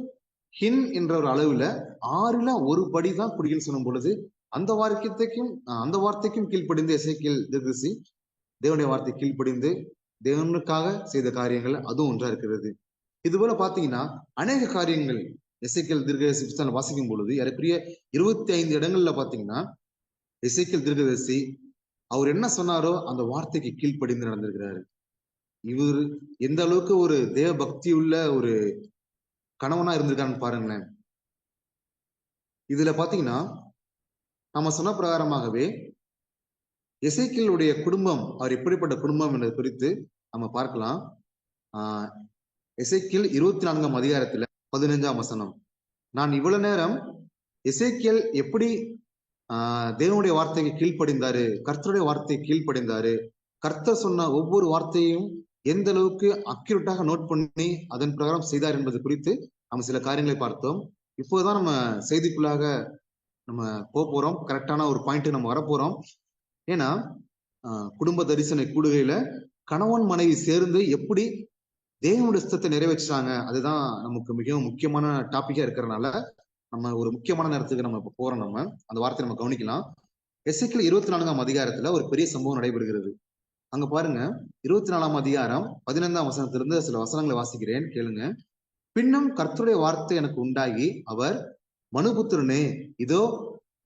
A: ஹின் என்ற ஒரு அளவுல 1/6 படி தான் குடிக்கணும்னு சொல்லும் பொழுது அந்த வார்த்தைக்கும் கீழ்ப்படிந்து எசேக்கியேல் தீர்க்கதரிசி தேவனுடைய வார்த்தை கீழ்ப்படிந்து தேவனுக்காக செய்த காரியங்கள் அதுவும் ஒன்றா இருக்கிறது. இது போல பாத்தீங்கன்னா அநேக காரியங்கள் எசேக்கியேல் தீர்க்கதரிசி புத்தகத்துல வாசிக்கும் பொழுது ஏறக்குறைய 25 இடங்கள்ல பாத்தீங்கன்னா எசேக்கியேல் தீர்க்கதரிசி அவர் என்ன சொன்னாரோ அந்த வார்த்தைக்கு கீழ்ப்படிந்து நடந்திருக்கிறாரு. இவர் எந்த அளவுக்கு ஒரு தேவ பக்தி உள்ள ஒரு கணவனா இருந்திருக்கான்னு பாருங்களேன். இதுல பாத்தீங்கன்னா நம்ம சொன்ன பிரகாரமாகவே எசேக்கியேலுடைய குடும்பம், அவர் எப்படிப்பட்ட குடும்பம் என்பது குறித்து நம்ம பார்க்கலாம். எசேக்கியேல் 24ஆம் அதிகாரத்துல 15ஆம் வசனம், நான் இவ்வளவு நேரம் எசேக்கியேல் எப்படி தேவனுடைய வார்த்தைக்கு கீழ்ப்படிந்தாரு, கர்த்தருடைய வார்த்தைக்கு கீழ்ப்படிந்தாரு, கர்த்தர் சொன்ன ஒவ்வொரு வார்த்தையும் எந்த அளவுக்கு அக்யூரேட்டாக நோட் பண்ணி அதன் பிரகாரம் செய்தார் என்பது குறித்து நம்ம சில காரியங்களை பார்த்தோம். இப்போதான் நம்ம செய்திக்குள்ளாக நம்ம போறோம், கரெக்டான ஒரு பாயிண்ட் நம்ம வரப்போறோம். ஏன்னா குடும்ப தரிசன கூடுகையில கணவன் மனைவி சேர்ந்து எப்படி தேவனுடைய இஷ்டத்தை நிறைவேற்றுறாங்க, அதுதான் நமக்கு மிகவும் முக்கியமான டாபிக்கா இருக்கிறதுனால நம்ம ஒரு முக்கியமான நேரத்துக்கு நம்ம இப்ப போறோம். நம்ம அந்த வார்த்தையை நம்ம கவனிக்கலாம். எசேக்கியேல் 24ஆம் அதிகாரத்துல ஒரு பெரிய சம்பவம் நடைபெறுகிறது. அங்க பாருங்க, 24ஆம் அதிகாரம் 15ஆம் வசனத்திலிருந்து சில வசனங்களை வாசிக்கிறேன், கேளுங்க. பின்னும் கர்த்தருடைய வார்த்தை எனக்கு உண்டாகி, அவர், மனுபுத்திரனே, இதோ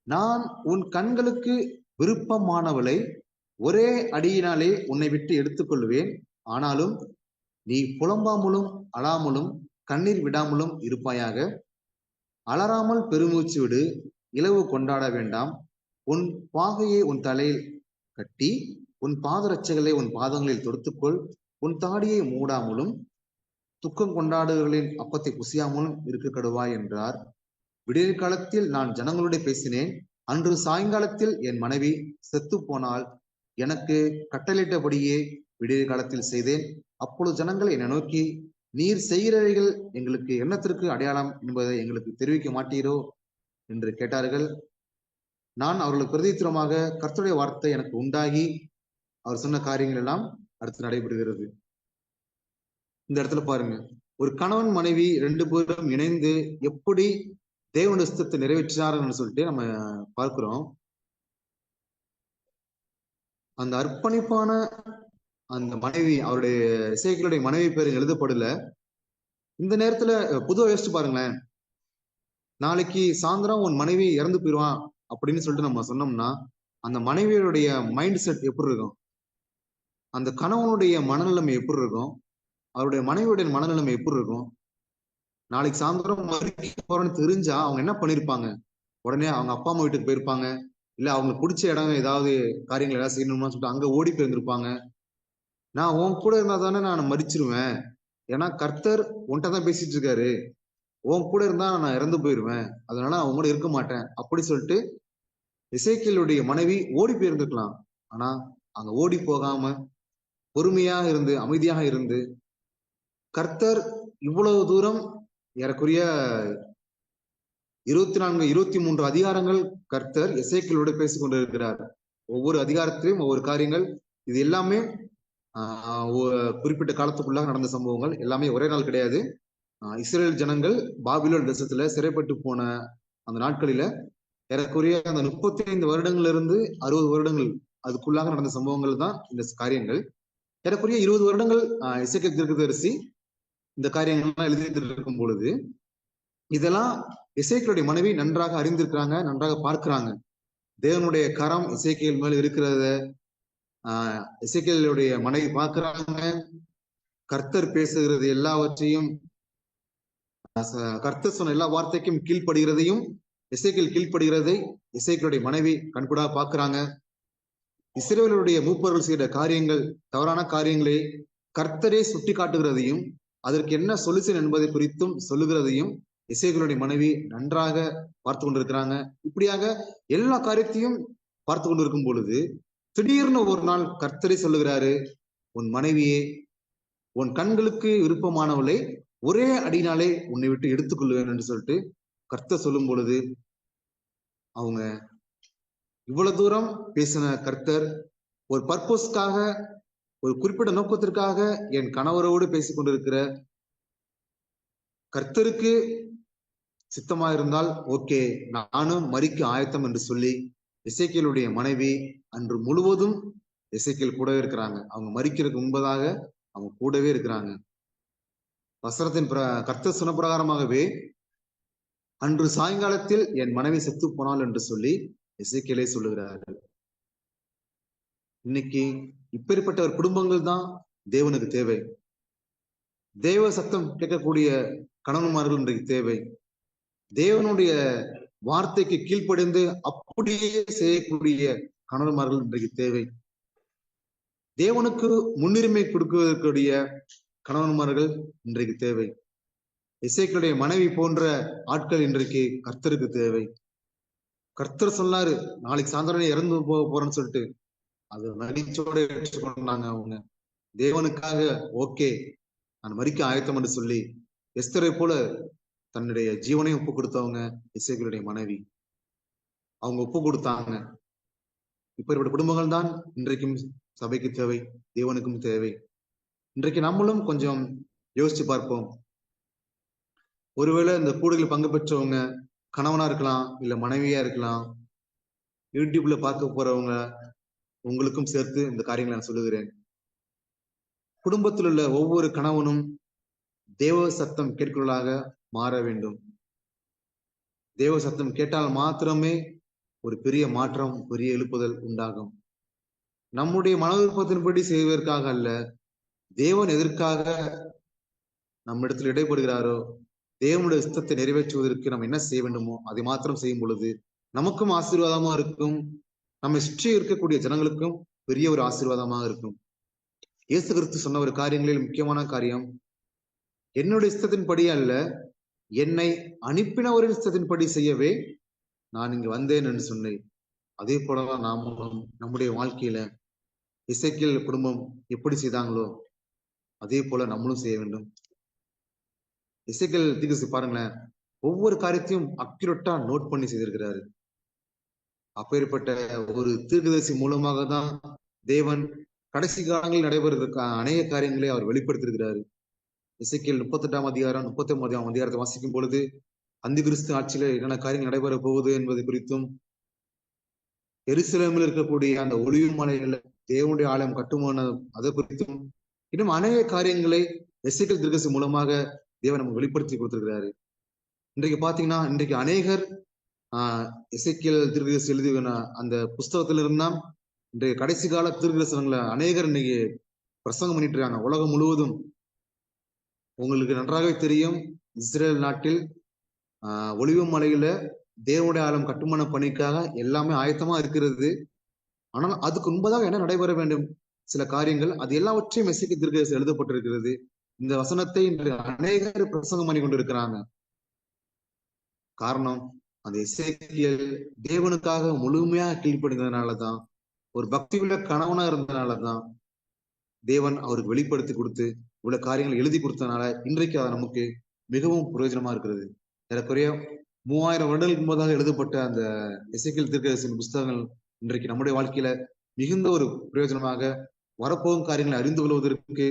A: நான் உன் கண்களுக்கு விருப்பமானவளை ஒரே அடியினாலே உன்னை விட்டு எடுத்துக்கொள்வேன், ஆனாலும் நீ புலம்பாமலும் அழாமலும் கண்ணீர் விடாமலும் இருப்பாயாக. அலறாமல் பெருமூச்சு விடு, இலவு கொண்டாட வேண்டாம். உன் பாகையை உன் தலையில் கட்டி உன் பாதரட்சைகளை உன் பாதங்களில் தொடுத்துக்கொள். உன் தாடியை மூடாமலும் துக்கம் கொண்டாடுகளின் அப்பத்தை குசியாமலும் இருக்க கடுவாய் என்றார். விடியற் காலத்தில் நான் ஜனங்களோட பேசினேன். அன்று சாயங்காலத்தில் என் மனைவி செத்து போனால் எனக்கு கட்டளையிட்டபடியே விடியற் காலத்தில் செய்தேன். அப்பொழுது ஜனங்கள் என்னை நோக்கி, நீர் செய்கிறவைகள் எங்களுக்கு எண்ணத்திற்கு அடையாளம் என்பதை எங்களுக்கு தெரிவிக்க மாட்டீரோ என்று கேட்டார்கள். நான் அவர்களுக்கு பிரதித்திரமாக, கர்த்தருடைய வார்த்தை எனக்கு உண்டாகி, அவர் சொன்ன காரியங்கள் எல்லாம் அடுத்து நடைபெறுகிறது. இந்த இடத்துல பாருங்க, ஒரு கணவன் மனைவி 2 பேரும் இணைந்து எப்படி தேவனுடைய இஷ்டத்தை நிறைவேற்றினார்னு சொல்லிட்டு நம்ம பார்க்கிறோம். அந்த அர்ப்பணிப்பான அந்த மனைவி, அவருடைய எசேக்கியேலுடைய மனைவி பேர் எழுதப்படல. இந்த நேரத்துல பொதுவா யோசிச்சு பாருங்களேன், நாளைக்கு சாயந்தரம் உன் மனைவி இறந்து போயிடுவான் அப்படின்னு சொல்லிட்டு நம்ம சொன்னோம்னா அந்த மனைவியுடைய மைண்ட் செட் எப்படி இருக்கும், அந்த கணவனுடைய மனநிலைமை எப்படி இருக்கும், அவருடைய மனைவியுடைய மனநிலைமை எப்படி இருக்கும். நாளைக்கு சாயந்தரம் போறோன்னு தெரிஞ்சா அவங்க என்ன பண்ணிருப்பாங்க, உடனே அவங்க அப்பா அம்மா வீட்டுக்கு போயிருப்பாங்க, இல்ல அவங்களுக்கு பிடிச்ச இடம் ஏதாவது காரியங்கள் ஏதாவது செய்யணும்னு சொல்லிட்டு அங்க ஓடி போயிருந்திருப்பாங்க. நான் உன் கூட இருந்தா தானே நான் மறிச்சிருவேன், ஏன்னா கர்த்தர் உன்கிட்ட தான் பேசிட்டு இருக்காரு, உன் கூட இருந்தா நான் இறந்து போயிருவேன், அதனால நான் உங்க கூட இருக்க மாட்டேன் அப்படி சொல்லிட்டு எசேக்கியேலுடைய மனைவி ஓடி போயிருந்துக்கலாம். ஆனா அங்க ஓடி போகாம பொறுமையாக இருந்து அமைதியாக இருந்து கர்த்தர் இவ்வளவு தூரம் ஏறக்குறைய 24, 23 அதிகாரங்கள் கர்த்தர் எசேக்கியேலோடு பேசிக் கொண்டிருக்கிறார். ஒவ்வொரு அதிகாரத்திலும் ஒவ்வொரு காரியங்கள், இது எல்லாமே குறிப்பிட்ட காலத்துக்குள்ளாக நடந்த சம்பவங்கள், எல்லாமே ஒரே நாள் கிடையாது. இஸ்ரேல் ஜனங்கள் பாபிலோன் தேசத்துல சிறைப்பட்டு போன அந்த நாட்களில ஏறக்குறைய அந்த 35 வருடங்கள்ல இருந்து 60 வருடங்கள் அதுக்குள்ளாக நடந்த சம்பவங்கள் தான் இந்த காரியங்கள். ஏறக்குறைய 20 வருடங்கள் எசேக்கியேல் தீர்க்கதரிசி இந்த காரியங்கள்லாம் எழுதிட்டு இருக்கும் பொழுது இதெல்லாம் எசேக்கியேலுடைய மனைவி நன்றாக அறிந்திருக்கிறாங்க, நன்றாக பார்க்கிறாங்க. தேவனுடைய கரம் எசேக்கியேல் மேல் இருக்கிறத எசேக்கியேலுடைய மனைவி பார்க்கிறாங்க. கர்த்தர் பேசுகிறது எல்லாவற்றையும், கர்த்தர் சொன்ன எல்லா வார்த்தைக்கும் கீழ்ப்படுகிறதையும், எசேக்கியேல் கீழ்ப்படுகிறதை எசேக்கியேலுடைய மனைவி கண்கூடா பார்க்கிறாங்க. இஸ்ரவேலுடைய மூப்பர்கள் செய்த காரியங்கள், தவறான காரியங்களை கர்த்தரே சுட்டி காட்டுகிறதையும், அதற்கு என்ன சொல்யூஷன் என்பதை குறித்தும் சொல்லுகிறதையும் எசேக்கியேலுடைய மனைவி நன்றாக பார்த்து கொண்டிருக்கிறாங்க. இப்படியாக எல்லா காரியத்தையும் பார்த்து கொண்டிருக்கும் பொழுது திடீர்னு ஒரு நாள் கர்த்தரே சொல்லுகிறாரு, உன் மனைவியே, உன் கண்களுக்கு விருப்பமானவளை ஒரே அடினாலே உன்னை விட்டு எடுத்துக்கொள்வேன் என்று சொல்லிட்டு கர்த்தர் சொல்லும் பொழுது, அவங்க இவ்வளவு தூரம் பேசின கர்த்தர் ஒரு பர்பஸ்க்காக, ஒரு குறிப்பிட்ட நோக்கத்திற்காக என் கணவரோடு பேசிக் கொண்டிருக்கிற கர்த்தருக்கு சித்தமா இருந்தால் ஓகே, நானும் மரிக்க ஆயத்தம் என்று சொல்லி எசேக்கியேலுடைய மனைவி அன்று முழுவதும் எசேக்கியேல் கூடவே இருக்கிறாங்க. அவங்க மரிக்கிறதுக்கு முன்பதாக அவங்க கூடவே இருக்கிறாங்க. வசனத்தின் கர்த்தர் சொன்ன பிரகாரமாகவே அன்று சாயங்காலத்தில் என் மனைவி செத்து போனாள் என்று சொல்லி எசேக்கியேலே சொல்லுகிறார்கள். இன்னைக்கு இப்பேற்பட்ட ஒரு குடும்பங்கள் தான் தேவனுக்கு தேவை. தேவ சத்தம் கேட்கக்கூடிய கணவன்மார்கள் இன்றைக்கு தேவை. தேவனுடைய வார்த்தைக்கு கீழ்ப்படிந்து அப்படியே செய்யக்கூடிய கணவன்மார்கள் இன்றைக்கு தேவை. தேவனுக்கு முன்னுரிமை கொடுக்கக்கூடிய கணவன்மார்கள் இன்றைக்கு தேவை. எசேக்கியேலுடைய மனைவி போன்ற ஆட்கள் இன்றைக்கு கர்த்தருக்கு தேவை. கர்த்தர் சொன்னாரு, நாளைக்கு சாயந்தரம் இறந்து போறேன்னு சொல்லிட்டு அது மகிழ்ச்சியோட ஏற்றுக்கொண்டாங்க. அவங்க தேவனுக்காக ஓகே, நான் மரிக்க ஆயத்தம் என்று சொல்லி எஸ்தரை போல தன்னுடைய ஜீவனையும் ஒப்பு கொடுத்தவங்க எசேக்கியேலுடைய மனைவி. அவங்க ஒப்பு கொடுத்தாங்க. இப்படிப்பட்ட குடும்பங்கள் தான் இன்றைக்கும் சபைக்கு தேவை, தேவனுக்கும் தேவை. இன்றைக்கு நம்மளும் கொஞ்சம் யோசிச்சு பார்ப்போம். ஒருவேளை இந்த கூடுதல் பங்கு பெற்றவங்க கணவனா இருக்கலாம், இல்ல மனைவியா இருக்கலாம். யூடியூப்ல பார்க்க போறவங்க உங்களுக்கும் சேர்த்து இந்த காரியங்களை நான் சொல்லுகிறேன். குடும்பத்தில் உள்ள ஒவ்வொரு கணவனும் தேவ சத்தம் கேட்கிறவர்களாக மாற வேண்டும். தேவ சத்தம் கேட்டால் மாத்திரமே ஒரு பெரிய மாற்றம், பெரிய எழுப்புதல் உண்டாகும். நம்முடைய மன விருப்பத்தின்படி செய்வதற்காக அல்ல, தேவன் எதற்காக நம்ம இடத்துல இடைப்படுகிறாரோ, தேவனுடைய இஷ்டத்தை நிறைவேற்றுவதற்கு நம்ம என்ன செய்ய வேண்டுமோ அதை மாத்திரம் செய்யும் பொழுது நமக்கும் ஆசீர்வாதமா இருக்கும், நம்மை சுற்றி இருக்கக்கூடிய ஜனங்களுக்கும் பெரிய ஒரு ஆசீர்வாதமாக இருக்கும். இயேசு கிறிஸ்து சொன்ன ஒரு காரியங்களில் முக்கியமான காரியம், என்னுடைய இஷ்டத்தின்படி அல்ல, என்னை அனுப்பினவரின் இஷ்டத்தின்படி செய்யவே நான் இங்கு வந்தேன் என்று சொன்னேன். அதே போலதான் நாமும் நம்முடைய வாழ்க்கையில எசேக்கியேல் குடும்பம் எப்படி செய்தாங்களோ அதே போல நம்மளும் செய்ய வேண்டும். எசேக்கியேல் தீர்க்கதரிசி பாருங்களேன், ஒவ்வொரு காரியத்தையும் அக்யூரேட்டா நோட் பண்ணி செய்திருக்கிறாரு. அப்பேற்பட்ட ஒரு தீர்க்கதரிசி மூலமாக தான் தேவன் கடைசி காலங்களில் நடைபெறுவதற்கு அநேக காரியங்களை அவர் வெளிப்படுத்தியிருக்கிறாரு. எசேக்கியேல் 38ஆம் அதிகாரம் 39ஆம் அதிகாரத்தை வாசிக்கும் பொழுது அந்தி கிறிஸ்து ஆட்சியில என்னென்ன காரியங்கள் நடைபெற போகுது என்பது குறித்தும், எருசலேமில் இருக்கக்கூடிய அந்த ஒளிவு மலையில தேவனுடைய ஆலயம் கட்டுமான அதை குறித்தும் இன்னும் அநேக காரியங்களை எசேக்கியேல் தீர்க்கதரிசி மூலமாக தேவன் நமக்கு வெளிப்படுத்தி கொடுத்திருக்கிறாரு. இன்றைக்கு பாத்தீங்கன்னா, இன்றைக்கு அநேகர் எசேக்கியேல் தீர்க்கதரிசி எழுதின அந்த புஸ்தகத்திலிருந்தா இன்றைய கடைசி கால தீர்க்கதரிசனங்களை அநேகர் இன்னைக்கு பிரசங்கம் பண்ணிட்டு இருக்காங்க உலகம் முழுவதும். உங்களுக்கு நன்றாகவே தெரியும், இஸ்ரேல் நாட்டில் ஒளிவு மலையில தேவனுடைய ஆலயம் கட்டுமான பணிக்காக எல்லாமே ஆயத்தமா இருக்கிறது. ஆனால் அதுக்கு முன்பதாக என்ன நடைபெற வேண்டும், சில காரியங்கள், அது எல்லாவற்றையும் எசேக்கியேல் தீர்க்கதரிசி எழுதப்பட்டிருக்கிறது. இந்த வசனத்தை இன்று அநேகர் பிரசங்கம் பண்ணி கொண்டிருக்கிறாங்க. காரணம், அந்த எசேக்கியேல் தேவனுக்காக முழுமையாக கீழ்ப்படுகிறதுனாலதான், ஒரு பக்தி உள்ள கணவனா இருந்ததுனாலதான் தேவன் அவருக்கு வெளிப்படுத்தி கொடுத்து இவ்வளவு காரியங்கள் எழுதி கொடுத்ததுனால இன்றைக்கு அது நமக்கு மிகவும் பிரயோஜனமா இருக்கிறது. ஏறக்குறைய 3000 வருடங்களுக்கு முன்பதாக எழுதப்பட்ட அந்த எசேக்கியேல் தீர்க்கதரிசியின் புஸ்தகங்கள் இன்றைக்கு நம்முடைய வாழ்க்கையில மிகுந்த ஒரு பிரயோஜனமாக, வரப்போகும் காரியங்களை அறிந்து கொள்வதற்கு,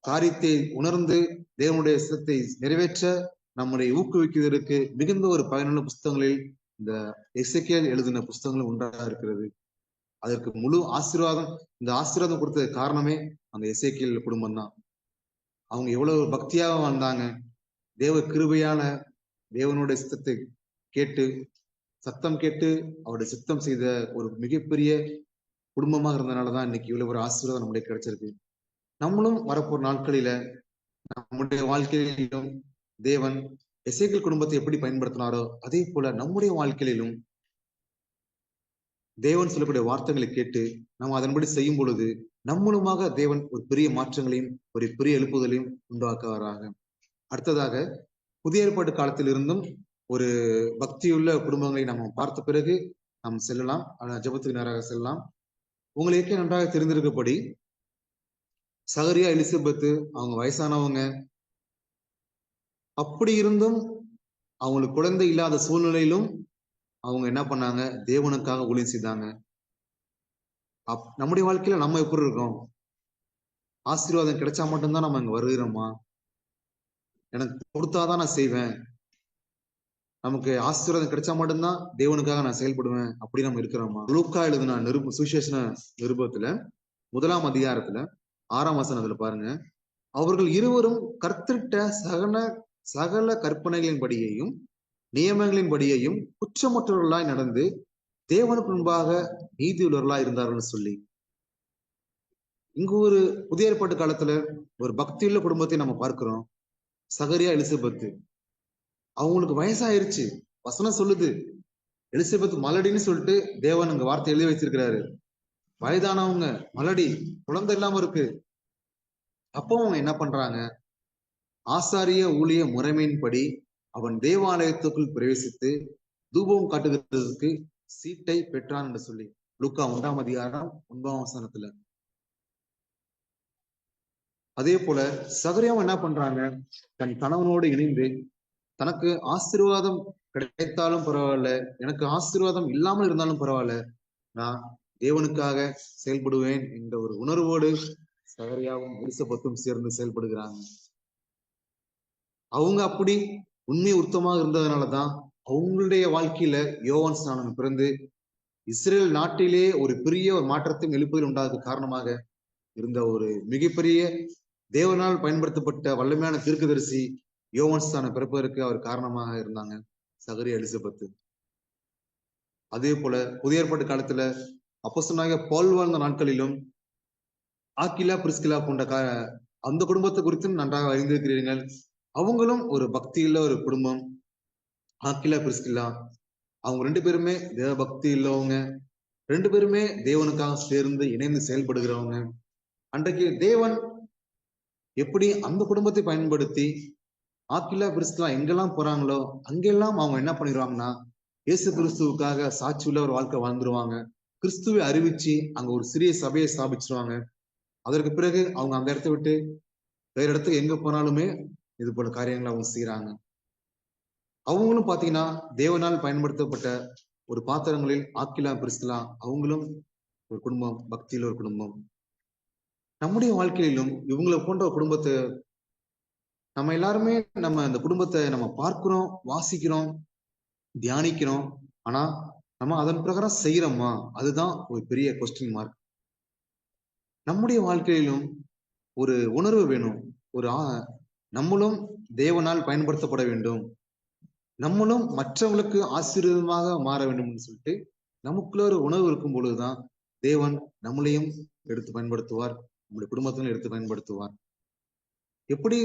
A: காரியத்தை உணர்ந்து தேவனுடைய இஷ்டத்தை நிறைவேற்ற நம்முடைய ஊக்குவிக்குவதற்கு மிகுந்த ஒரு பயனுள்ள புஸ்தகங்களில் இந்த எசேக்கியேல் எழுதின புஸ்தகங்கள் ஒன்றாக இருக்கிறது. அதற்கு முழு ஆசீர்வாதம், இந்த ஆசீர்வாதம் கொடுத்தது காரணமே அந்த எசேக்கியேல் குடும்பம் தான். அவங்க எவ்வளவு பக்தியாக வாழ்ந்தாங்க. தேவ கிருபையால தேவனுடைய சித்தத்தை கேட்டு, சத்தம் கேட்டு அவருடைய சித்தம் செய்த ஒரு மிகப்பெரிய குடும்பமாக இருந்தனாலதான் இன்னைக்கு இவ்வளவு ஒரு ஆசீர்வாதம் நம்முடைய கிடைச்சிருக்கு. நம்மளும் வரப்போற நாட்களில நம்முடைய வாழ்க்கையிலும் தேவன் எசேக்கியேல் குடும்பத்தை எப்படி பயன்படுத்தினாரோ அதே போல நம்முடைய வாழ்க்கையிலும் தேவன் சொல்லக்கூடிய வார்த்தைகளை கேட்டு நாம் அதன்படி செய்யும் பொழுது நம்மளுமாக தேவன் ஒரு பெரிய மாற்றங்களையும் ஒரு பெரிய எழுப்புதலையும் உண்டாக்குவாராக. அடுத்ததாக புதிய ஏற்பாட்டு காலத்தில் இருந்தும் ஒரு பக்தியுள்ள குடும்பங்களை நம்ம பார்த்த பிறகு நாம் செல்லலாம், ஜெபத்துக்கு நேராக செல்லலாம். உங்களுக்கு நன்றாக தெரிந்திருக்கப்படி சகரியா, எலிசபெத்து அவங்க வயசானவங்க. அப்படி இருந்தும் அவங்களுக்கு குழந்தை இல்லாத சூழ்நிலையிலும் அவங்க என்ன பண்ணாங்க, தேவனுக்காக ஊழியம் செய்தாங்க. நம்முடைய வாழ்க்கையில நம்ம எப்படி இருக்கோம்? ஆசீர்வாதம் கிடைச்சா மட்டும்தான் நம்ம இங்க வருகிறோமா? எனக்கு கொடுத்தாதான் நான் செய்வேன், நமக்கு ஆசீர்வாதம் கிடைச்சா மட்டும்தான் தேவனுக்காக நான் செயல்படுவேன், அப்படி நம்ம இருக்கிறோமா? லூக்கா எழுதின சுவிசேஷ நிருபத்துல 1ஆம் அதிகாரத்துல 6ஆம் வசனத்துல பாருங்க, அவர்கள் இருவரும் கர்த்தரிட்ட சகல கற்பனைகளின்படியையும் நியமங்களின்படியையும் குற்றமற்றவர்களாய் நடந்து தேவனுக்கு முன்பாக நீதி உள்ளவர்களாய் இருந்தார்கள் சொல்லி, இங்கு ஒரு புதிய ஏற்பாட்டு காலத்துல ஒரு பக்தியுள்ள குடும்பத்தை நம்ம பார்க்கிறோம். சகரியா, எலிசபெத்து அவங்களுக்கு வயசாயிருச்சு. வசனம் சொல்லுது எலிசபெத் மலடின்னு சொல்லிட்டு தேவன் அங்க வார்த்தை எழுதி வச்சிருக்கிறாரு. வயதானவங்க, மலடி, குழந்தை இல்லாம இருக்கு. அப்போ அவங்க என்ன பண்றாங்க, ஆசாரிய ஊழிய முறைமையின்படி அவன் தேவாலயத்துக்குள் பிரவேசித்து தூபம் காட்டுகிறதுக்கு சீட்டை பெற்றான் என்று சொல்லி லூக்கா 1ஆம் அதிகாரம் 9ஆம் வசனத்துல. அதே போல சகரியாவும் என்ன பண்றாங்க, தன் கணவனோடு இணைந்து தனக்கு ஆசீர்வாதம் கிடைத்தாலும் பரவாயில்ல, எனக்கு ஆசீர்வாதம் இல்லாமல் இருந்தாலும் பரவாயில்ல, நான் தேவனுக்காக செயல்படுவேன் என்ற ஒரு உணர்வோடு சகரியாவும் எலிசபெத்தும் சேர்ந்து செயல்படுகிறாங்க. அவங்க அப்படி உண்மை உத்தமாக இருந்ததுனாலதான் அவங்களுடைய வாழ்க்கையில யோவான் ஸ்நானன் பிறந்து இஸ்ரேல் நாட்டிலே ஒரு பெரிய ஒரு மாற்றத்தையும் எழுப்புதல் உண்டாக காரணமாக இருந்த ஒரு மிகப்பெரிய தேவனால் பயன்படுத்தப்பட்ட வல்லமையான தீர்க்கதரிசி யோவான் ஸ்நானன் பிறப்பதற்கு அவர் காரணமாக இருந்தாங்க சகரியா, எலிசபெத்து. அதே போல புதிய ஏற்பாட்டு காலத்துல அப்போஸ்தலனாகிய பவுல் வாழ்ந்த நாட்களிலும் ஆக்கிலா, பிரிஸ்கிலா போன்ற அந்த குடும்பத்தை குறித்தும் நன்றாக அறிந்திருக்கிறீர்கள். அவங்களும் ஒரு பக்தியுள்ள ஒரு குடும்பம். ஆக்கிலா, பிரிஸ்கிலா அவங்க 2 பேருமே தேவ பக்தி உள்ளவங்க, 2 பேருமே தேவனுக்காக சேர்ந்து இணைந்து செயல்படுகிறவங்க. அன்றைக்கு தேவன் எப்படி அந்த குடும்பத்தை பயன்படுத்தி ஆக்கிலா, பிரிஸ்கிலா எங்கெல்லாம் போறாங்களோ அங்கெல்லாம் அவங்க என்ன பண்ணிடுவாங்கன்னா இயேசு கிறிஸ்துவுக்காக சாட்சி உள்ள ஒரு வாழ்க்கை வாழ்ந்துருவாங்க. கிறிஸ்துவை அறிவிச்சு அங்க ஒரு சிறிய சபையை ஸ்தாபிச்சிருவாங்க. அதற்கு பிறகு அவங்க அந்த இடத்த விட்டு வேற இடத்துக்கு எங்க போனாலுமே இது போல காரியங்களை அவங்க செய்யறாங்க. அவங்களும் பாத்தீங்கன்னா தேவனால் பயன்படுத்தப்பட்ட ஒரு பாத்திரங்களில் ஆக்கிலா, பிரிஸ்கிலா அவங்களும் ஒரு குடும்பம், பக்தியில் ஒரு குடும்பம். நம்முடைய வாழ்க்கையிலும் இவங்களை போன்ற ஒரு குடும்பத்தை நம்ம எல்லாருமே நம்ம இந்த குடும்பத்தை நம்ம பார்க்கிறோம், வாசிக்கிறோம், தியானிக்கிறோம். ஆனா நம்ம அதன் பிரகாரம் செய்யறோமா? அதுதான் ஒரு பெரிய கொஸ்டின் மார்க். நம்முடைய வாழ்க்கையிலும் ஒரு உணர்வு வேணும். ஒரு நம்மளும் தேவனால் பயன்படுத்தப்பட வேண்டும், நம்மளும் மற்றவங்களுக்கு ஆசீர்வாதமாக மாற வேண்டும் சொல்லிட்டு நமக்குள்ள ஒரு உணர்வு இருக்கும் பொழுதுதான் தேவன் நம்மளையும் எடுத்து பயன்படுத்துவார், நம்முடைய குடும்பத்திலும் எடுத்து பயன்படுத்துவார். எப்படி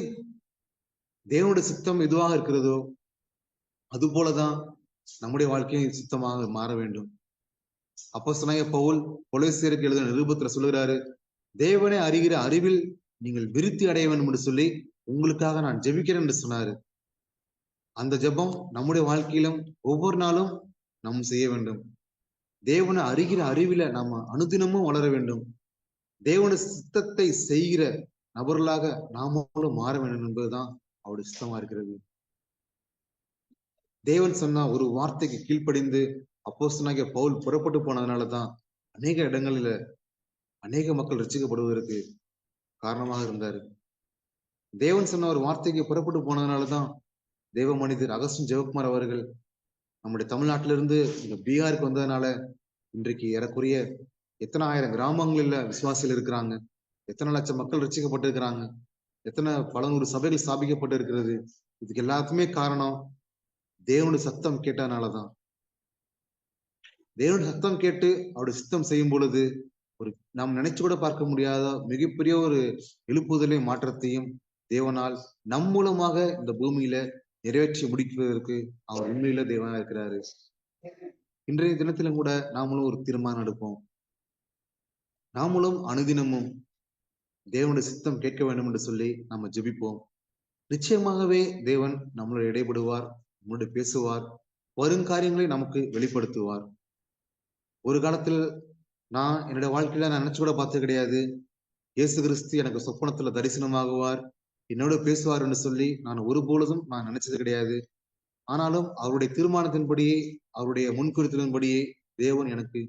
A: தேவனுடைய சித்தம் எதுவாக இருக்கிறதோ அது போலதான் நம்முடைய வாழ்க்கையும் சித்தமாக மாற வேண்டும். அப்போஸ்தலனாகிய பவுல் கொலோசியருக்கு எழுதின நிருபத்துல சொல்லுகிறாரு, தேவனை அறிகிற அறிவில் நீங்கள் விருத்தி அடைய வேண்டும் என்று சொல்லி உங்களுக்காக நான் ஜெபிக்கிறேன் என்று சொன்னாரு. அந்த ஜெபம் நம்முடைய வாழ்க்கையிலும் ஒவ்வொரு நாளும் நாம் செய்ய வேண்டும். தேவனை அறிகிற அறிவில நாம அனுதினமும் வளர வேண்டும். தேவனுடைய சித்தத்தை செய்கிற நபர்களாக நாமளும் மாற வேண்டும் என்பதுதான் அவருடைய சித்தமா இருக்கிறது. தேவன் சொன்ன ஒரு வார்த்தைக்கு கீழ்ப்படிந்து அப்போஸ்தலனாகிய பவுல் புறப்பட்டு போனதுனாலதான் அநேக இடங்களில அநேக மக்கள் ரட்சிக்கப்படுவதற்கு காரணமாக இருந்தாரு. தேவன் சொன்ன ஒரு வார்த்தைக்கு புறப்பட்டு போனதுனாலதான் தேவ மனிதர் அகஸ்டின் ஜெயக்குமார் அவர்கள் நம்முடைய தமிழ்நாட்டிலிருந்து இங்க பீகாருக்கு வந்ததுனால இன்றைக்கு ஏறக்குறைய எத்தனை ஆயிரம் கிராமங்களில் விசுவாசிகள் இருக்கிறாங்க, எத்தனை லட்சம் மக்கள் ரட்சிக்கப்பட்டு இருக்கிறாங்க, எத்தனை பல நூறு சபைகள் ஸ்தாபிக்கப்பட்டு இருக்கிறது. இதுக்கு எல்லாத்துக்குமே காரணம் தேவனுடைய சத்தம் கேட்டதுனாலதான். தேவனுடைய சத்தம் கேட்டு அவருடைய சித்தம் செய்யும் பொழுது ஒரு நாம் நினைச்சு கூட பார்க்க முடியாத மிகப்பெரிய ஒரு எழுப்புதலையும் மாற்றத்தையும் தேவனால் நம் மூலமாக இந்த பூமியில நிறைவேற்றி முடிக்கிறதற்கு அவர் உண்மையில தேவனா இருக்கிறாரு. இன்றைய தினத்திலும் கூட நாமளும் ஒரு தீர்மானம் எடுப்போம். நாமளும் அனுதினமும் தேவனுடைய சித்தம் கேட்க வேண்டும் என்று சொல்லி நம்ம ஜெபிப்போம். நிச்சயமாகவே தேவன் நம்மளோட இடைபடுவார், நம்மளோட பேசுவார், வருங்காரியங்களை நமக்கு வெளிப்படுத்துவார். ஒரு காலத்தில் நான் என்னுடைய வாழ்க்கையில நான் நினைச்சு கூட பார்த்தது கிடையாது. இயேசு கிறிஸ்து எனக்கு சொப்பனத்துல தரிசனமாகுவார், என்னோட பேசுவார் என்று சொல்லி நான் ஒருபொழுதும் நான் நினைச்சது கிடையாது. ஆனாலும் அவருடைய தீர்மானத்தின்படியே, அவருடைய முன்குறித்தலின்படியே தேவன் எனக்கு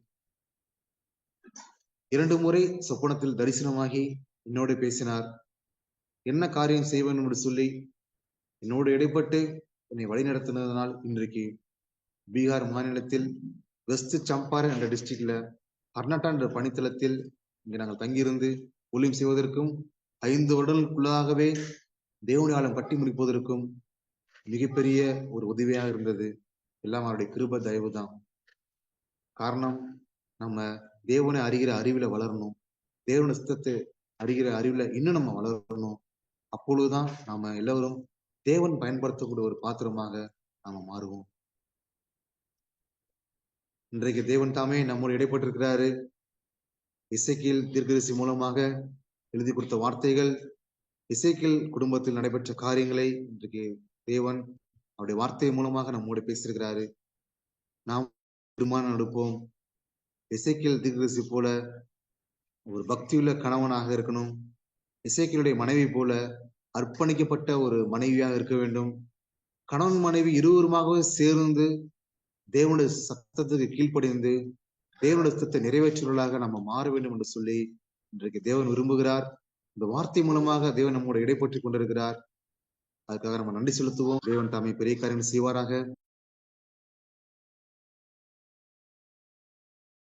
A: 2 முறை சொப்பனத்தில் தரிசனமாகி என்னோட பேசினார். என்ன காரியம் செய்ய வேண்டும் என்று சொல்லி என்னோடு இடைப்பட்டு என்னை வழிநடத்தினதனால் இன்றைக்கு பீகார் மாநிலத்தில் வெஸ்ட் சம்பாரன் என்ற டிஸ்ட்ரிக்ட்ல கர்நாடகா என்ற பணித்தளத்தில் இங்கே நாங்கள் தங்கியிருந்து ஊழியம் செய்வதற்கும் 5 வருடங்களுக்குள்ளாகவே தேவனுடைய ஆலயம் கட்டி முடிப்பதற்கும் மிகப்பெரிய ஒரு உதவியாக இருந்தது. எல்லாம் அவருடைய கிருபை தயவு தான். காரணம், நம்ம தேவனை அறிகிற அறிவில வளரணும், தேவனுடைய சித்தத்தை அறிகிற அறிவில இன்னும் நம்ம வளரணும். அப்பொழுதுதான் நாம எல்லோரும் தேவன் பயன்படுத்தக்கூடிய ஒரு பாத்திரமாக நாம மாறுவோம். இன்றைக்கு தேவன் தாமே நம்மோடு இடைப்பட்டிருக்கிறாரு. எசேக்கியேல் தீர்க்கதரிசி மூலமாக எழுதி கொடுத்த வார்த்தைகள், எசேக்கியேல் குடும்பத்தில் நடைபெற்ற காரியங்களை இன்றைக்கு தேவன் அவருடைய வார்த்தை மூலமாக நம்மோடு பேசியிருக்கிறாரு. நாம் தீர்மானம் எடுப்போம். எசேக்கியேல் தீர்க்கதரிசி போல ஒரு பக்தியுள்ள கணவனாக இருக்கணும். எசேக்கியேலுடைய மனைவி போல அர்ப்பணிக்கப்பட்ட ஒரு மனைவியாக இருக்க வேண்டும். கணவன் மனைவி இருவருமாகவே சேர்ந்து தேவனுடைய சத்தத்துக்கு கீழ்ப்படிந்து தேவனுடைய சத்தத்தை நிறைவேற்றுவர்களாக நம்ம மாற வேண்டும் என்று சொல்லி இன்றைக்கு தேவன் விரும்புகிறார். இந்த வார்த்தை மூலமாக தேவன் நம்மோட இடைப்பட்டுக் கொண்டிருக்கிறார். அதுக்காக நம்ம நன்றி செலுத்துவோம். தேவன் தாமே பெரிய காரியங்கள் செய்வாராக.